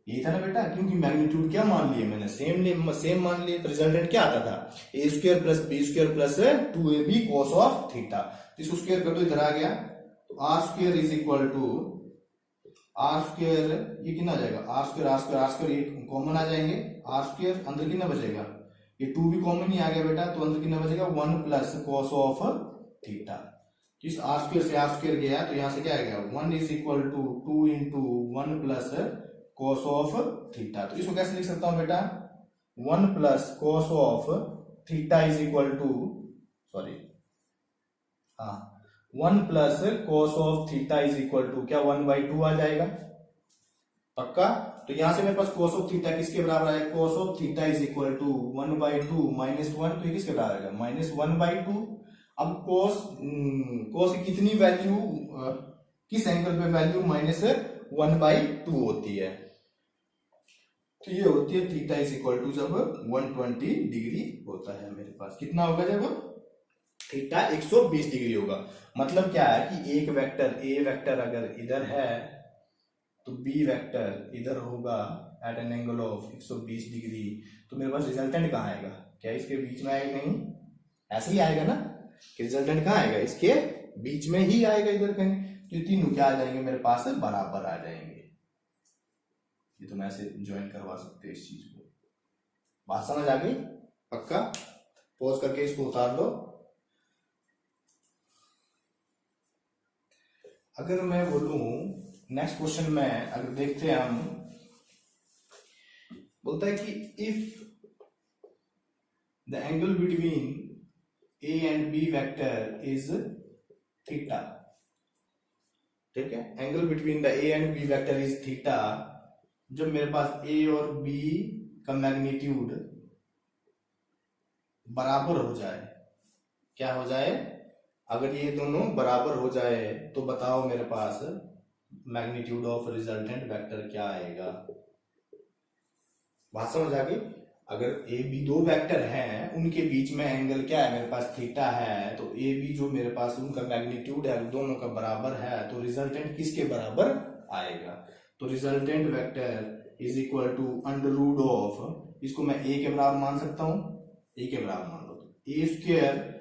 ये था ना बेटा, क्योंकि मैग्नीट्यूड क्या मान लिए मैंने, सेम मान लिए, तो रिजल्टेंट क्या आता था, A square plus B square plus 2ab cos of theta. इसको स्क्वायर कर दो, इधर आ गया, तो R square is equal to R square, ये कितना आ जाएगा, आर स्क्वायर ये कॉमन आ जाएंगे, आर स्क्वायर अंदर कितना बचेगा, ये 2 भी कॉमन ही आ गया बेटा, तो अंदर कितना बचेगा 1 प्लस कॉस ऑफ थीटा। इस आर स्क्वायर से आर स्क्वायर गया, तो यहां से क्या आ गया, 1 is equal to 2 into 1 plus cos of theta. तो इसको कैसे लिख सकता हूं बेटा, 1 plus cos of theta is equal to, sorry हाँ, 1 plus cos of theta is equal to क्या, 1/2 आ जाएगा पक्का। तो यहां से मेरे पास कॉस ऑफ थीटा किसके बराबर है, cos of theta is equal to 1/2 minus 1, तो ये किसके बराबर आएगा, -1/2। अब कॉस की कितनी वैल्यू, किस एंगल पे वैल्यू -1/2 होती है, तो ये होती है थीटा इज इक्वल टू जब 120 डिग्री होता है मेरे पास, कितना होगा जब थीटा 120 डिग्री होगा। मतलब क्या है कि एक वेक्टर ए वेक्टर अगर इधर है तो बी वेक्टर इधर होगा at an angle of 120 degree, तो मेरे पास रिजल्टेंट कहाँ आएगा, क्या इसके बीच में आएगा, नहीं ऐसे ही आएगा ना, कि रिजल्टेंट कहाँ आएगा, इसके बीच में ही आएगा इधर कहीं। तो ये तीनों क्या आ जाएंगे मेरे पास, बराबर आ जाएंगे। ये तो मैं ऐसे ज्वाइन करवा सकते हैं इस चीज को, बात समझ आ गई पक्का। पॉज करके इसको उतार लो। अगर मैं बोलूं नेक्स्ट क्वेश्चन में, अगर देखते हैं हम, बोलता है कि if the angle between A and B vector is theta, ठीक है, angle between the A and B vector is theta, जब मेरे पास ए और बी का मैग्नीट्यूड बराबर हो जाए, क्या हो जाए, अगर ये दोनों बराबर हो जाए तो बताओ मेरे पास मैग्नीट्यूड ऑफ रिजल्टेंट वेक्टर क्या आएगा। बात समझ आ गई। अगर ए बी दो वेक्टर हैं, उनके बीच में एंगल क्या है मेरे पास, थीटा है, तो ए बी जो मेरे पास उनका मैग्नीट्यूड है दोनों का बराबर है, तो रिजल्टेंट किसके बराबर आएगा, तो resultant vector is equal to under root of, इसको मैं ए के बराबर मान सकता हूं, ए के बराबर मान लो, A square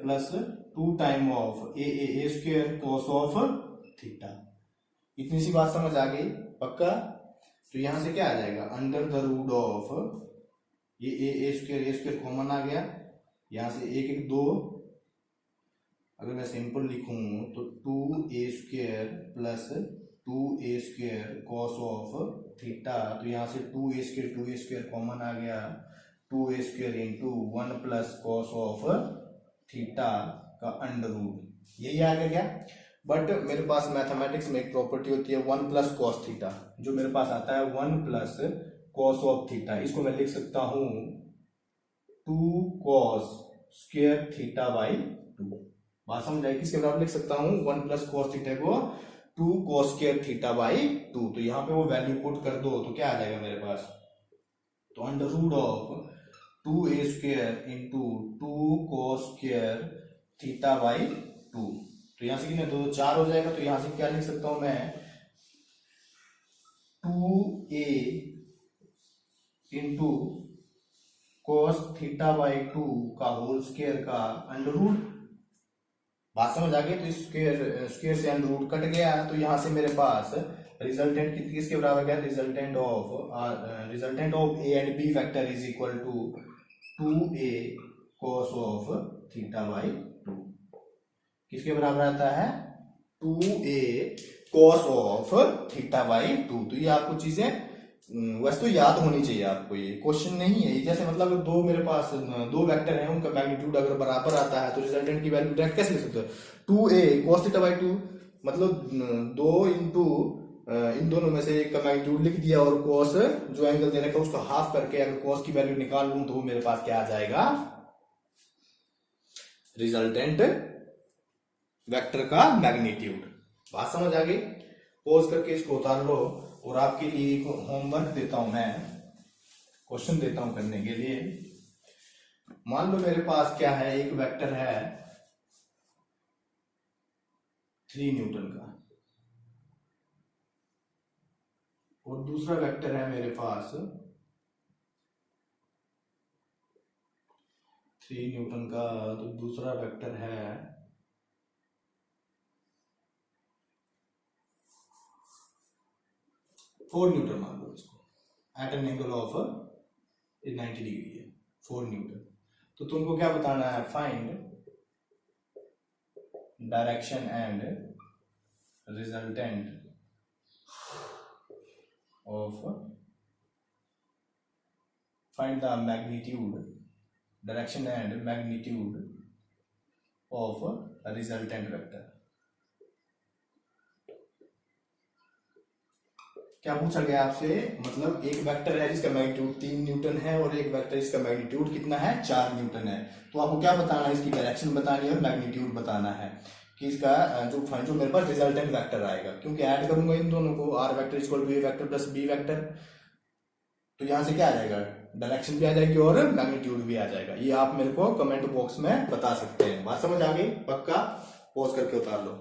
plus 2 time of A square cos of theta. इतनी सी बात समझ आ गई पक्का। तो यहां से क्या आ जाएगा, अंडर द रूट ऑफ, ये ए स्क्वायर कॉमन आ गया, यहां से 1 2, अगर मैं सिंपल लिखूं तो 2a square plus 2a square cos of theta, तो यहां से 2a स्क्वायर कॉमन आ गया, 2a square into 1 plus cos of theta का अंडर रूट, यही आ गया क्या। बट मेरे पास मैथमेटिक्स में एक प्रॉपर्टी होती है 1 प्लस कॉस थीटा, जो मेरे पास आता है 1 प्लस कॉस ऑफ थीटा, इसको मैं लिख सकता हूं 2 कॉस स्क्वायर थीटा बाई 2। बात समझ आई, किसके बराबर लिख सकता हूं, 1 प्लस कॉस थीटा को 2 कॉस स्क्वायर थीटा बाई 2। तो यहां पे वो वैल्यू पुट कर दो तो क्या आ जाएगा मेरे पास, तो under root of 2a square into 2 cos square theta by 2। तो यहां से कितने 2 4 हो जाएगा, तो यहां से क्या लिख सकता हूं मैं, 2a into cos theta by 2 का होल स्क्वायर का अंडर रूट। बात समझ आ गई। तो स्क्वायर से अंडर रूट कट गया, तो यहां से मेरे पास रिजल्टेंट किसके बराबर गया, resultant of A and B vector is equal to 2a cos of theta by 2। किसके बराबर आता है, 2a cos of theta by 2। तो ये आपको चीजें वैसे तो याद होनी चाहिए आपको, ये क्वेश्चन नहीं है। जैसे मतलब दो मेरे पास दो वेक्टर हैं, उनका मैग्नीट्यूड अगर बराबर आता है तो रिजल्टेंट की वैल्यू डायरेक्ट कैसे लिख सकते हो, 2a cos थीटा बाई 2, मतलब 2 इंटू इन दोनों में से एक का मैग्नीट्यूड लिख दिया और cos जो एंगल दे रखा है उसको हाफ करके अगर cos की वैल्यू निकाल लूं तो वो मेरे पास क्या आ जाएगा, रिजल्टेंट वेक्टर का मैग्नीट्यूड। बात समझ आ गई? पॉज करके इसको उतार लो और आपके लिए एक होमवर्क देता हूं मैं, क्वेश्चन देता हूं करने के लिए। मान लो मेरे पास क्या है, एक वेक्टर है 3 न्यूटन का और दूसरा वेक्टर है मेरे पास 3 न्यूटन का, तो दूसरा वेक्टर है 4 न्यूटन। मान लो इसको at an angle of 90 degree है, 4 न्यूटन। तो तुमको क्या बताना है, find direction and resultant of find the magnitude, direction and magnitude of a resultant vector। क्या पूछा गया आपसे, मतलब एक वेक्टर है जिसका मैग्नीट्यूड 3 न्यूटन है और एक वेक्टर जिसका मैग्नीट्यूड कितना है, 4 न्यूटन है। तो आपको क्या बताना है, इसकी डायरेक्शन बतानी है और मैग्नीट्यूड बताना है कि इसका जो मेरे पास रिजल्टेंट वेक्टर आएगा, क्योंकि ऐड करूंगा इन दोनों को, R vector equal to A vector plus B vector, तो यहां से क्या आ जाएगा, डायरेक्शन भी आ जाएगी और मैग्नीट्यूड भी आ जाएगा। ये आप मेरे को कमेंट बॉक्स में बता सकते हैं। बात समझ आ गई? पक्का? पॉज करके उतार लो।